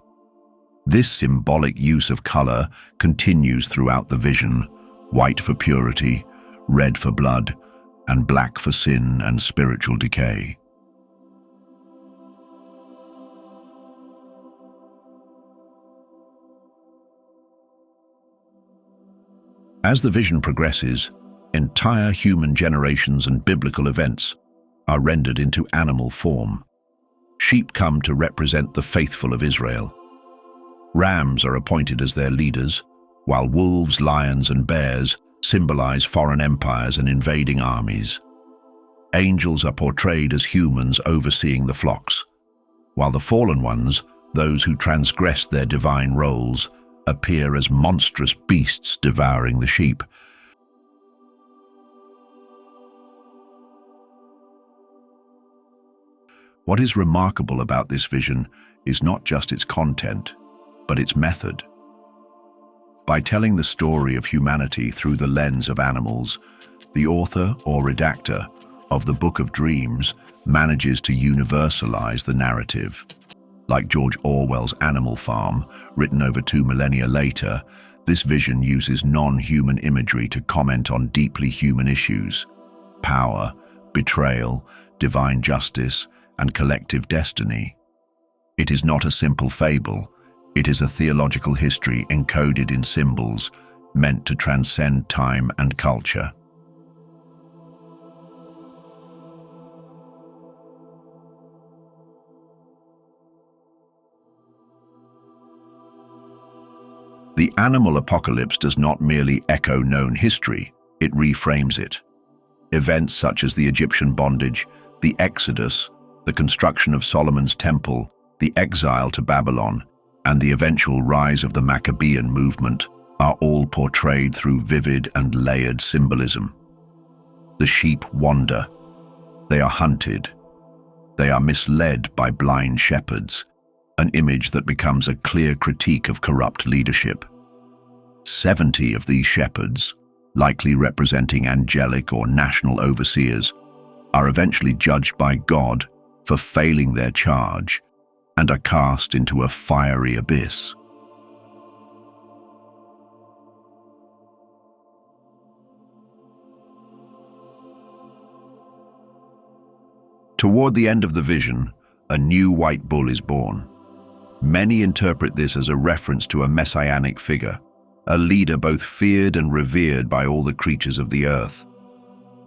This symbolic use of color continues throughout the vision: white for purity, red for blood, and black for sin and spiritual decay. As the vision progresses, entire human generations and biblical events are rendered into animal form. Sheep come to represent the faithful of Israel. Rams are appointed as their leaders, while wolves, lions, and bears symbolize foreign empires and invading armies. Angels are portrayed as humans overseeing the flocks, while the fallen ones, those who transgress their divine roles, appear as monstrous beasts devouring the sheep. What is remarkable about this vision is not just its content, but its method. By telling the story of humanity through the lens of animals, the author or redactor of the Book of Dreams manages to universalize the narrative. Like George Orwell's Animal Farm, written over 2 millennia later, this vision uses non-human imagery to comment on deeply human issues: power, betrayal, divine justice, and collective destiny. It is not a simple fable. It is a theological history encoded in symbols, meant to transcend time and culture. The animal apocalypse does not merely echo known history, it reframes it. Events such as the Egyptian bondage, the Exodus, the construction of Solomon's temple, the exile to Babylon, and the eventual rise of the Maccabean movement are all portrayed through vivid and layered symbolism. The sheep wander. They are hunted. They are misled by blind shepherds, an image that becomes a clear critique of corrupt leadership. 70 of these shepherds, likely representing angelic or national overseers, are eventually judged by God for failing their charge and are cast into a fiery abyss. Toward the end of the vision, a new white bull is born. Many interpret this as a reference to a messianic figure, a leader both feared and revered by all the creatures of the earth.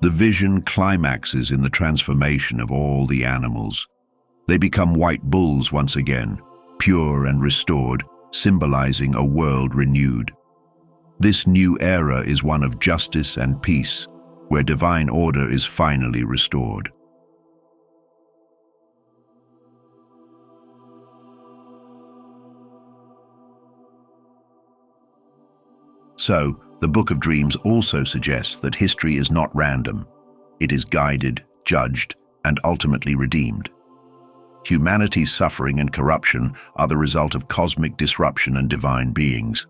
The vision climaxes in the transformation of all the animals. They become white bulls once again, pure and restored, symbolizing a world renewed. This new era is one of justice and peace, where divine order is finally restored. So, the Book of Dreams also suggests that history is not random. It is guided, judged, and ultimately redeemed. Humanity's suffering and corruption are the result of cosmic disruption and divine beings.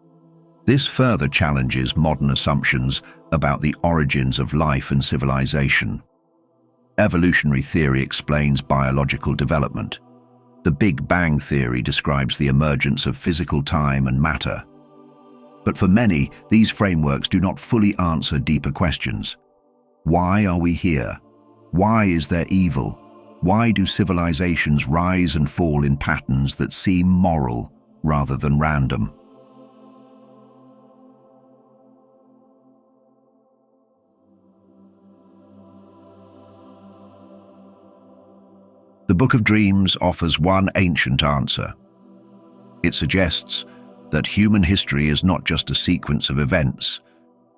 This further challenges modern assumptions about the origins of life and civilization. Evolutionary theory explains biological development. The Big Bang theory describes the emergence of physical time and matter. But for many, these frameworks do not fully answer deeper questions. Why are we here? Why is there evil? Why do civilizations rise and fall in patterns that seem moral rather than random? The Book of Dreams offers one ancient answer. It suggests that human history is not just a sequence of events,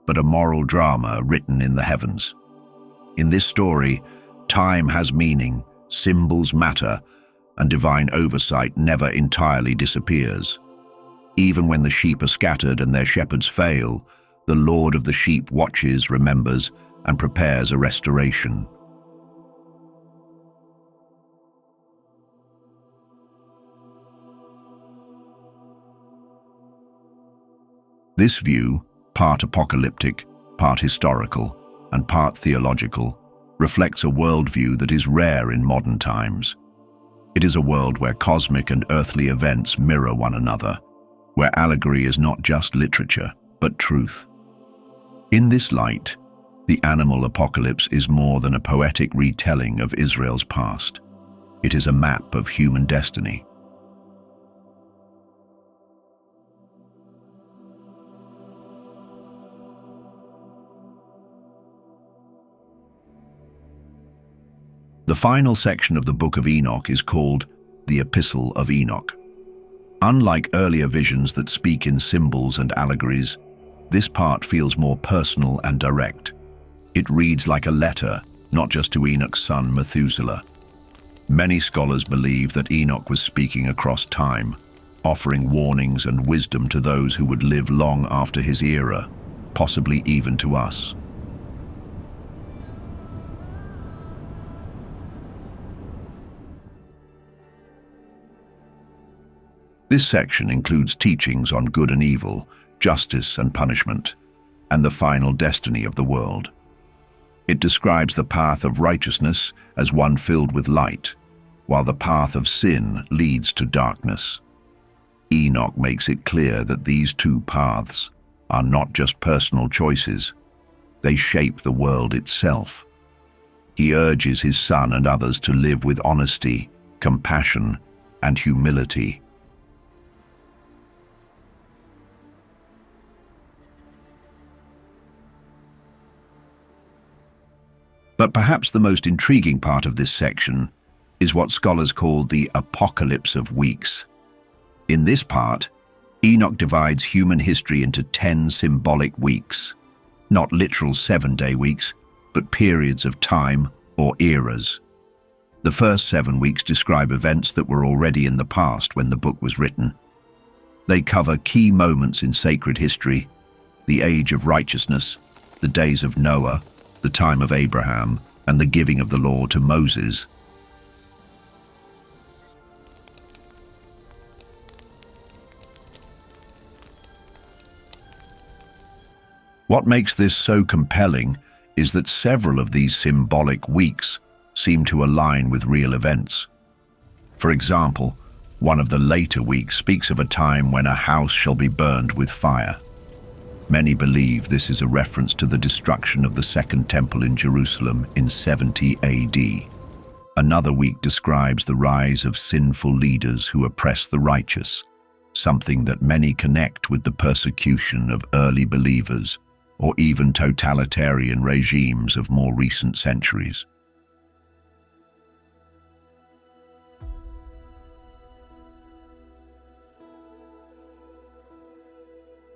but a moral drama written in the heavens. In this story, time has meaning, symbols matter, and divine oversight never entirely disappears. Even when the sheep are scattered and their shepherds fail, the Lord of the sheep watches, remembers, and prepares a restoration. This view, part apocalyptic, part historical, and part theological, reflects a worldview that is rare in modern times. It is a world where cosmic and earthly events mirror one another, where allegory is not just literature, but truth. In this light, the animal apocalypse is more than a poetic retelling of Israel's past. It is a map of human destiny. The final section of the Book of Enoch is called the Epistle of Enoch. Unlike earlier visions that speak in symbols and allegories, this part feels more personal and direct. It reads like a letter, not just to Enoch's son Methuselah. Many scholars believe that Enoch was speaking across time, offering warnings and wisdom to those who would live long after his era, possibly even to us. This section includes teachings on good and evil, justice and punishment, and the final destiny of the world. It describes the path of righteousness as one filled with light, while the path of sin leads to darkness. Enoch makes it clear that these two paths are not just personal choices, they shape the world itself. He urges his son and others to live with honesty, compassion, and humility. But perhaps the most intriguing part of this section is what scholars call the apocalypse of weeks. In this part, Enoch divides human history into 10 symbolic weeks, not literal 7-day weeks, but periods of time or eras. The first 7 weeks describe events that were already in the past when the book was written. They cover key moments in sacred history, the age of righteousness, the days of Noah, the time of Abraham, and the giving of the law to Moses. What makes this so compelling is that several of these symbolic weeks seem to align with real events. For example, one of the later weeks speaks of a time when a house shall be burned with fire. Many believe this is a reference to the destruction of the Second Temple in Jerusalem in 70 AD. Another week describes the rise of sinful leaders who oppress the righteous, something that many connect with the persecution of early believers or even totalitarian regimes of more recent centuries.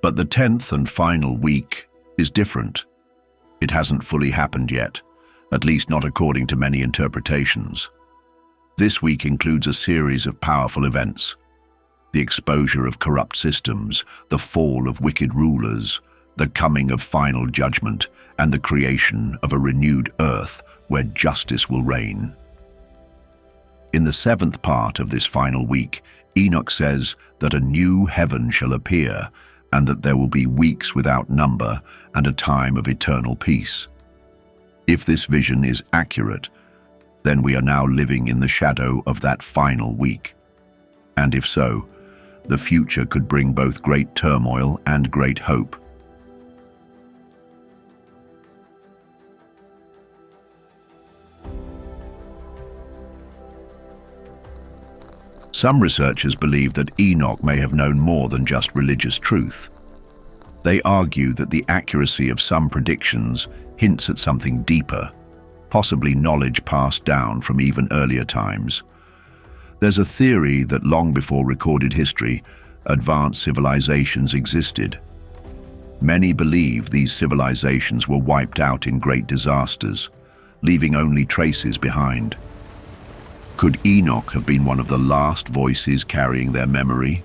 But the 10th and final week is different. It hasn't fully happened yet, at least not according to many interpretations. This week includes a series of powerful events: the exposure of corrupt systems, the fall of wicked rulers, the coming of final judgment, and the creation of a renewed earth where justice will reign. In the 7th part of this final week, Enoch says that a new heaven shall appear, and that there will be weeks without number and a time of eternal peace. If this vision is accurate, then we are now living in the shadow of that final week. And if so, the future could bring both great turmoil and great hope. Some researchers believe that Enoch may have known more than just religious truth. They argue that the accuracy of some predictions hints at something deeper, possibly knowledge passed down from even earlier times. There's a theory that long before recorded history, advanced civilizations existed. Many believe these civilizations were wiped out in great disasters, leaving only traces behind. Could Enoch have been one of the last voices carrying their memory?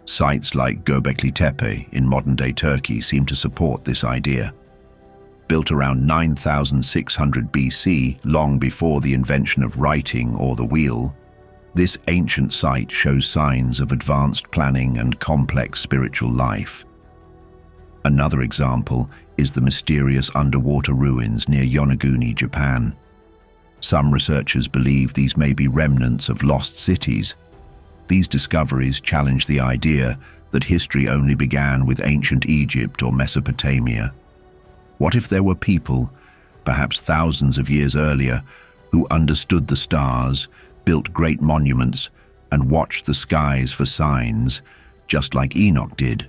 Sites like Göbekli Tepe in modern-day Turkey seem to support this idea. Built around 9,600 BC, long before the invention of writing or the wheel, this ancient site shows signs of advanced planning and complex spiritual life. Another example is the mysterious underwater ruins near Yonaguni, Japan. Some researchers believe these may be remnants of lost cities. These discoveries challenge the idea that history only began with ancient Egypt or Mesopotamia. What if there were people, perhaps thousands of years earlier, who understood the stars, built great monuments, and watched the skies for signs, just like Enoch did?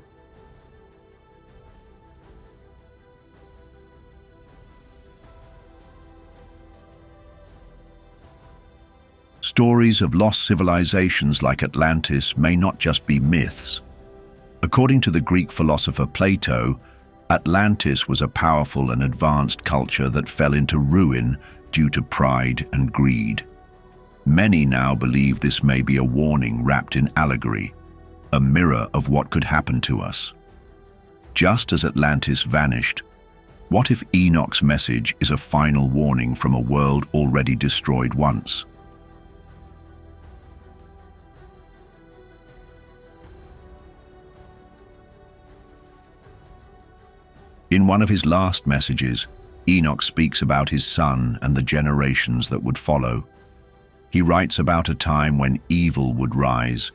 Stories of lost civilizations like Atlantis may not just be myths. According to the Greek philosopher Plato, Atlantis was a powerful and advanced culture that fell into ruin due to pride and greed. Many now believe this may be a warning wrapped in allegory, a mirror of what could happen to us. Just as Atlantis vanished, what if Enoch's message is a final warning from a world already destroyed once? In one of his last messages, Enoch speaks about his son and the generations that would follow. He writes about a time when evil would rise,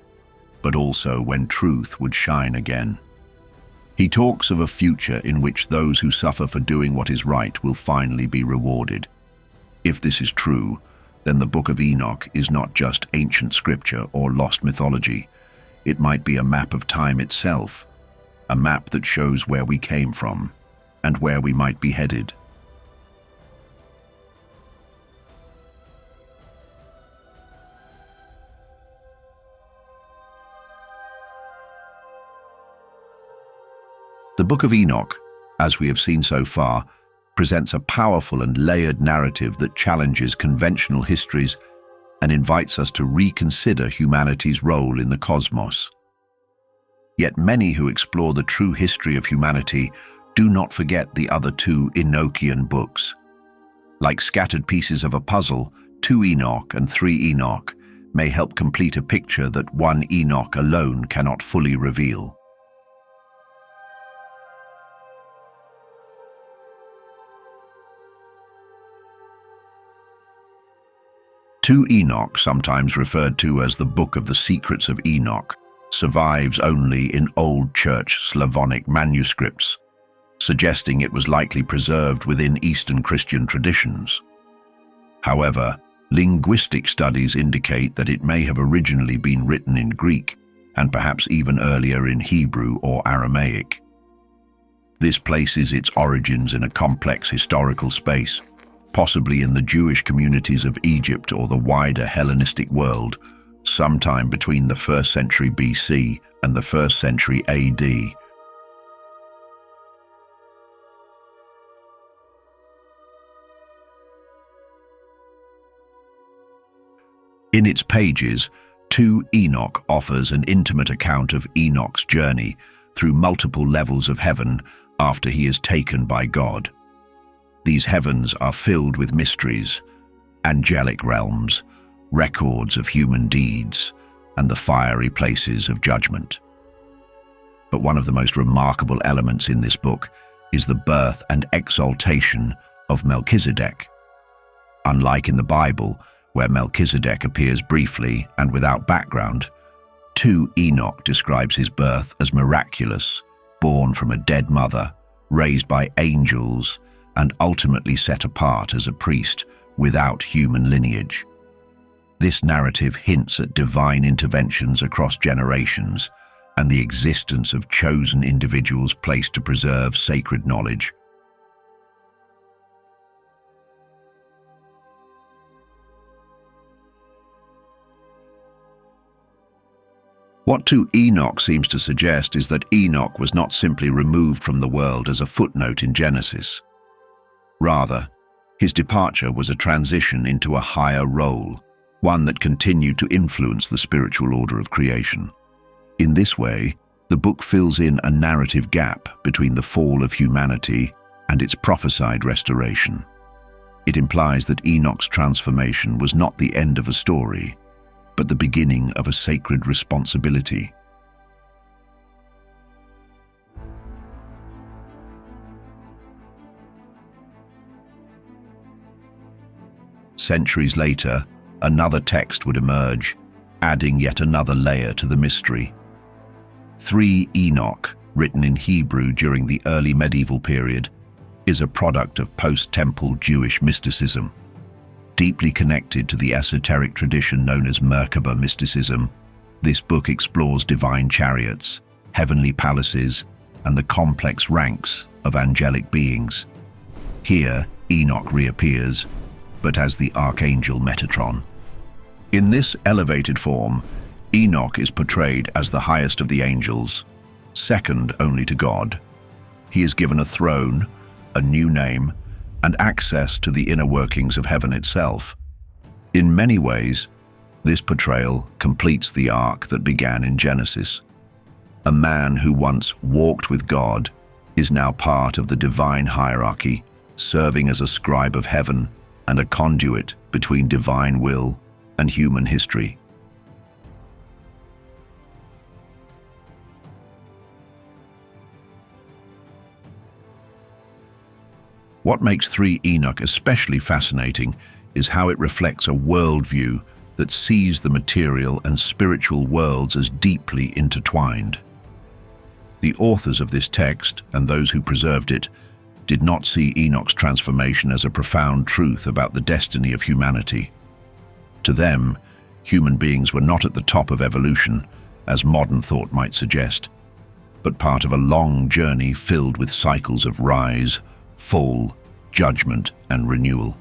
but also when truth would shine again. He talks of a future in which those who suffer for doing what is right will finally be rewarded. If this is true, then the Book of Enoch is not just ancient scripture or lost mythology. It might be a map of time itself, a map that shows where we came from and where we might be headed. The Book of Enoch, as we have seen so far, presents a powerful and layered narrative that challenges conventional histories and invites us to reconsider humanity's role in the cosmos. Yet many who explore the true history of humanity do not forget the other two Enochian books. Like scattered pieces of a puzzle, 2 Enoch and 3 Enoch may help complete a picture that 1 Enoch alone cannot fully reveal. Two Enoch, sometimes referred to as the Book of the Secrets of Enoch, survives only in Old Church Slavonic manuscripts, suggesting it was likely preserved within Eastern Christian traditions. However, linguistic studies indicate that it may have originally been written in Greek, and perhaps even earlier in Hebrew or Aramaic. This places its origins in a complex historical space, possibly in the Jewish communities of Egypt or the wider Hellenistic world, sometime between the 1st century BC and the 1st century AD. In its pages, 2 Enoch offers an intimate account of Enoch's journey through multiple levels of heaven after he is taken by God. These heavens are filled with mysteries, angelic realms, records of human deeds, and the fiery places of judgment. But one of the most remarkable elements in this book is the birth and exaltation of Melchizedek. Unlike in the Bible, where Melchizedek appears briefly and without background, 2 Enoch describes his birth as miraculous, born from a dead mother, raised by angels, and ultimately set apart as a priest without human lineage. This narrative hints at divine interventions across generations and the existence of chosen individuals placed to preserve sacred knowledge. What 2 Enoch seems to suggest is that Enoch was not simply removed from the world as a footnote in Genesis. Rather, his departure was a transition into a higher role, one that continued to influence the spiritual order of creation. In this way, the book fills in a narrative gap between the fall of humanity and its prophesied restoration. It implies that Enoch's transformation was not the end of a story, but the beginning of a sacred responsibility. Centuries later, another text would emerge, adding yet another layer to the mystery. 3 Enoch, written in Hebrew during the early medieval period, is a product of post-temple Jewish mysticism. Deeply connected to the esoteric tradition known as Merkaba mysticism, this book explores divine chariots, heavenly palaces, and the complex ranks of angelic beings. Here, Enoch reappears, but as the archangel Metatron. In this elevated form, Enoch is portrayed as the highest of the angels, second only to God. He is given a throne, a new name, and access to the inner workings of heaven itself. In many ways, this portrayal completes the arc that began in Genesis. A man who once walked with God is now part of the divine hierarchy, serving as a scribe of heaven and a conduit between divine will and human history. What makes 3 Enoch especially fascinating is how it reflects a worldview that sees the material and spiritual worlds as deeply intertwined. The authors of this text, and those who preserved it, did not see Enoch's transformation as a profound truth about the destiny of humanity. To them, human beings were not at the top of evolution, as modern thought might suggest, but part of a long journey filled with cycles of rise, fall, judgment, and renewal.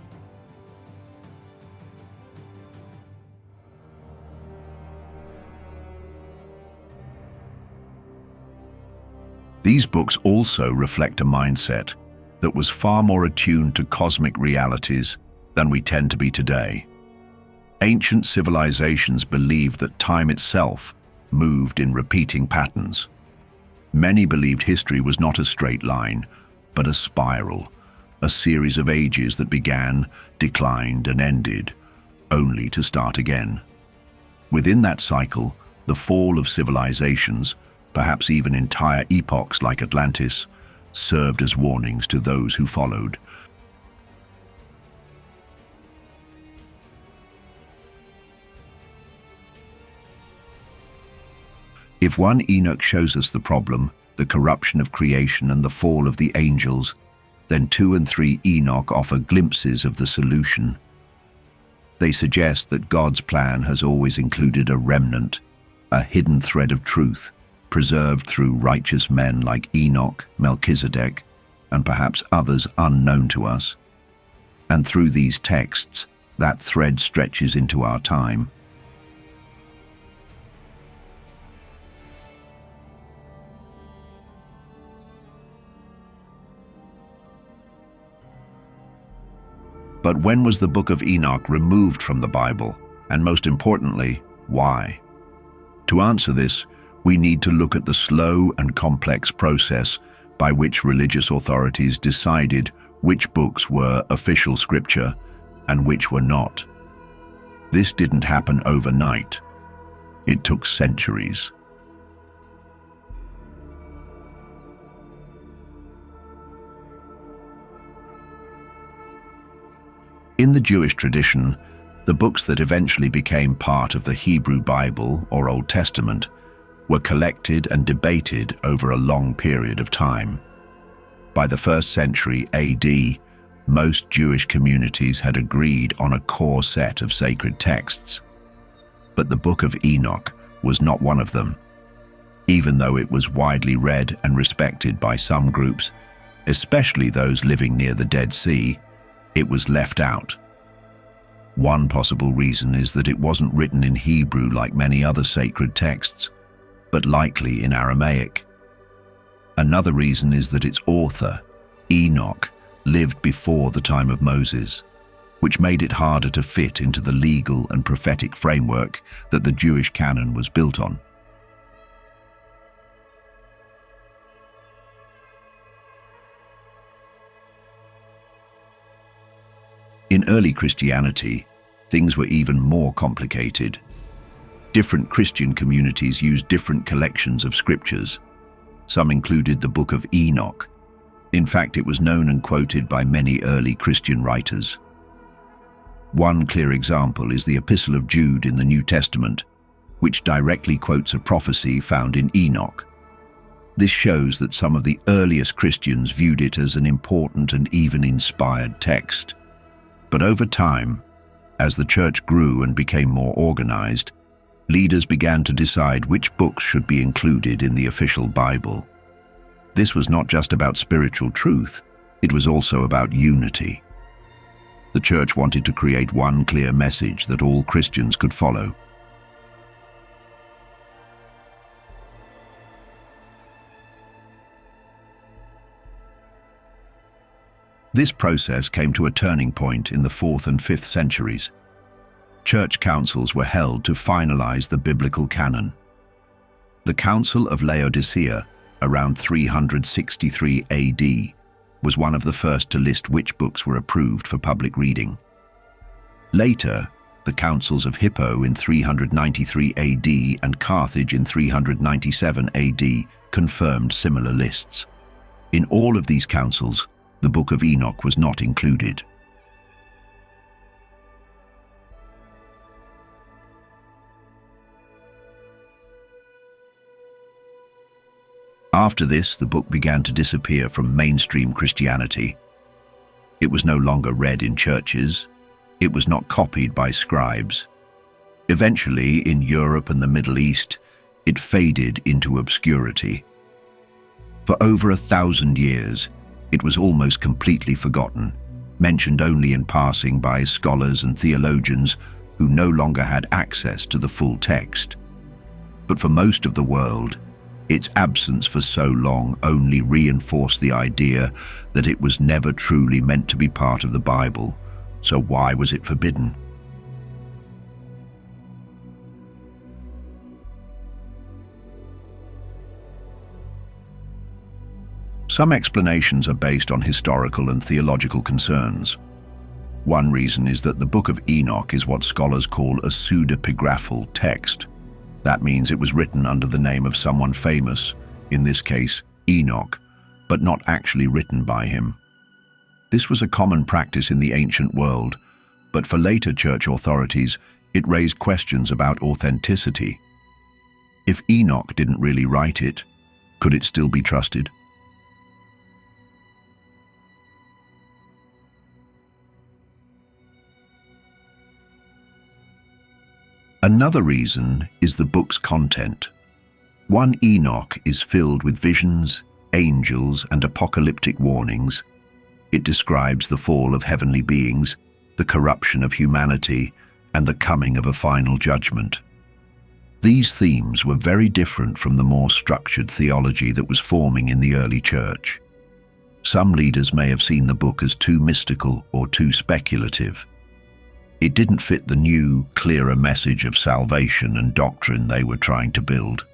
These books also reflect a mindset that was far more attuned to cosmic realities than we tend to be today. Ancient civilizations believed that time itself moved in repeating patterns. Many believed history was not a straight line, but a spiral, a series of ages that began, declined, and ended, only to start again. Within that cycle, the fall of civilizations, perhaps even entire epochs like Atlantis, served as warnings to those who followed. If 1 Enoch shows us the problem, the corruption of creation and the fall of the angels, then 2 and 3 Enoch offer glimpses of the solution. They suggest that God's plan has always included a remnant, a hidden thread of truth, preserved through righteous men like Enoch, Melchizedek, and perhaps others unknown to us. And through these texts, that thread stretches into our time. But when was the Book of Enoch removed from the Bible? And most importantly, why? To answer this, we need to look at the slow and complex process by which religious authorities decided which books were official scripture and which were not. This didn't happen overnight. It took centuries. In the Jewish tradition, the books that eventually became part of the Hebrew Bible or Old Testament were collected and debated over a long period of time. By the 1st century AD, most Jewish communities had agreed on a core set of sacred texts. But the Book of Enoch was not one of them. Even though it was widely read and respected by some groups, especially those living near the Dead Sea, it was left out. One possible reason is that it wasn't written in Hebrew like many other sacred texts, but likely in Aramaic. Another reason is that its author, Enoch, lived before the time of Moses, which made it harder to fit into the legal and prophetic framework that the Jewish canon was built on. In early Christianity, things were even more complicated. Different Christian communities used different collections of scriptures. Some included the Book of Enoch. In fact, it was known and quoted by many early Christian writers. One clear example is the Epistle of Jude in the New Testament, which directly quotes a prophecy found in Enoch. This shows that some of the earliest Christians viewed it as an important and even inspired text. But over time, as the church grew and became more organized, leaders began to decide which books should be included in the official Bible. This was not just about spiritual truth, it was also about unity. The church wanted to create one clear message that all Christians could follow. This process came to a turning point in the 4th and 5th centuries. Church councils were held to finalize the biblical canon. The Council of Laodicea, around 363 AD, was one of the first to list which books were approved for public reading. Later, the Councils of Hippo in 393 AD and Carthage in 397 AD confirmed similar lists. In all of these councils, the Book of Enoch was not included. After this, the book began to disappear from mainstream Christianity. It was no longer read in churches. It was not copied by scribes. Eventually, in Europe and the Middle East, it faded into obscurity. For over 1,000 years, it was almost completely forgotten, mentioned only in passing by scholars and theologians who no longer had access to the full text. But for most of the world, its absence for so long only reinforced the idea that it was never truly meant to be part of the Bible. So why was it forbidden? Some explanations are based on historical and theological concerns. One reason is that the Book of Enoch is what scholars call a pseudepigraphal text. That means it was written under the name of someone famous, in this case Enoch, but not actually written by him. This was a common practice in the ancient world, but for later church authorities, it raised questions about authenticity. If Enoch didn't really write it, could it still be trusted? Another reason is the book's content. 1 Enoch is filled with visions, angels, and apocalyptic warnings. It describes the fall of heavenly beings, the corruption of humanity, and the coming of a final judgment. These themes were very different from the more structured theology that was forming in the early church. Some leaders may have seen the book as too mystical or too speculative. It didn't fit the new, clearer message of salvation and doctrine they were trying to build.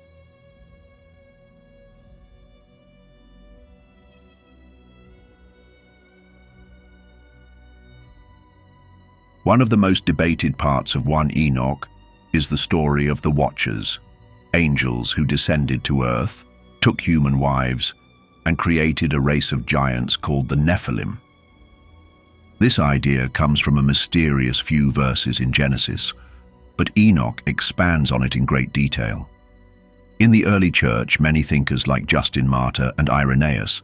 One of the most debated parts of 1 Enoch is the story of the Watchers, angels who descended to earth, took human wives, and created a race of giants called the Nephilim. This idea comes from a mysterious few verses in Genesis, but Enoch expands on it in great detail. In the early church, many thinkers like Justin Martyr and Irenaeus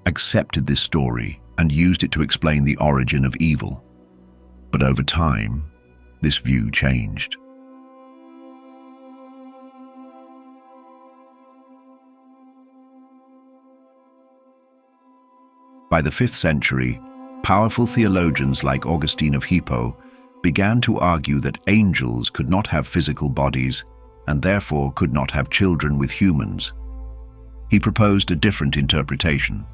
accepted this story and used it to explain the origin of evil. But over time, this view changed. By the 5th century, powerful theologians like Augustine of Hippo began to argue that angels could not have physical bodies and therefore could not have children with humans. He proposed a different interpretation,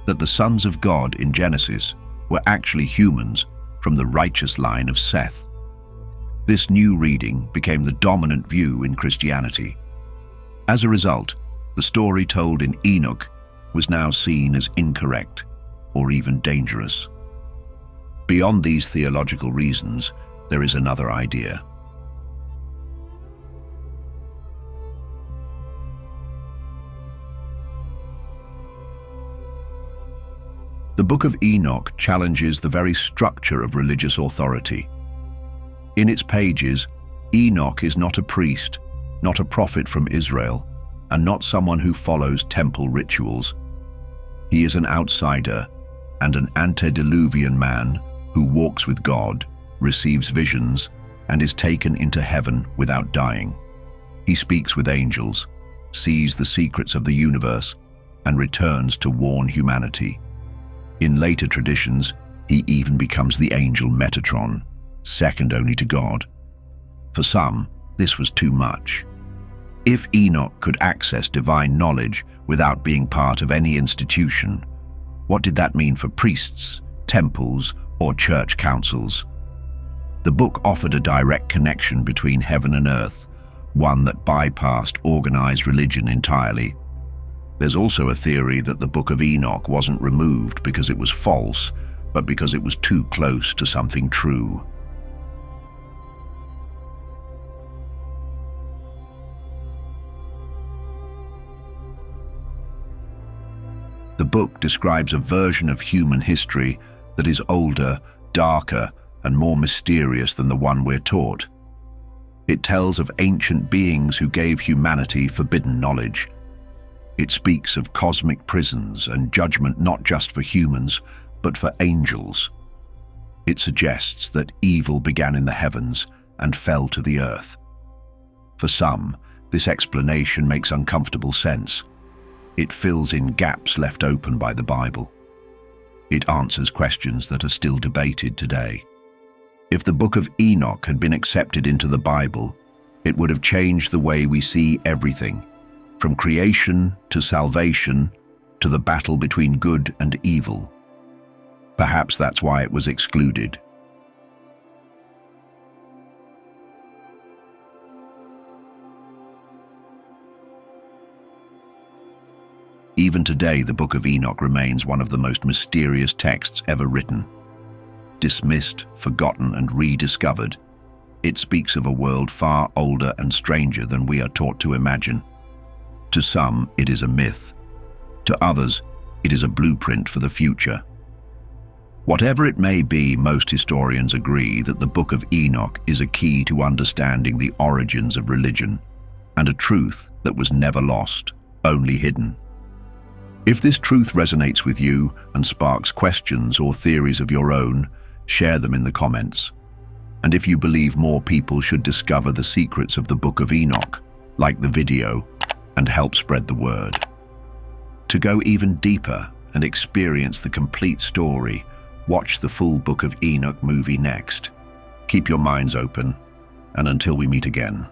that the sons of God in Genesis were actually humans from the righteous line of Seth. This new reading became the dominant view in Christianity. As a result, the story told in Enoch was now seen as incorrect or even dangerous. Beyond these theological reasons, there is another idea. The Book of Enoch challenges the very structure of religious authority. In its pages, Enoch is not a priest, not a prophet from Israel, and not someone who follows temple rituals. He is an outsider and an antediluvian man who walks with God, receives visions, and is taken into heaven without dying. He speaks with angels, sees the secrets of the universe, and returns to warn humanity. In later traditions, He even becomes the angel Metatron, second only to God. For some, this was too much. If Enoch could access divine knowledge without being part of any institution, what did that mean for priests, temples, or church councils? The book offered a direct connection between heaven and earth, one that bypassed organized religion entirely. There's also a theory that the Book of Enoch wasn't removed because it was false, but because it was too close to something true. The book describes a version of human history that is older, darker, and more mysterious than the one we're taught. It tells of ancient beings who gave humanity forbidden knowledge. It speaks of cosmic prisons and judgment not just for humans, but for angels. It suggests that evil began in the heavens and fell to the earth. For some, this explanation makes uncomfortable sense. It fills in gaps left open by the Bible. It answers questions that are still debated today. If the Book of Enoch had been accepted into the Bible, it would have changed the way we see everything, from creation to salvation to the battle between good and evil. Perhaps that's why it was excluded. Even today, the Book of Enoch remains one of the most mysterious texts ever written. Dismissed, forgotten, and rediscovered, it speaks of a world far older and stranger than we are taught to imagine. To some, it is a myth. To others, it is a blueprint for the future. Whatever it may be, most historians agree that the Book of Enoch is a key to understanding the origins of religion, and a truth that was never lost, only hidden. If this truth resonates with you and sparks questions or theories of your own, share them in the comments. And if you believe more people should discover the secrets of the Book of Enoch, like the video and help spread the word. To go even deeper and experience the complete story, watch the full Book of Enoch movie next. Keep your minds open, and until we meet again.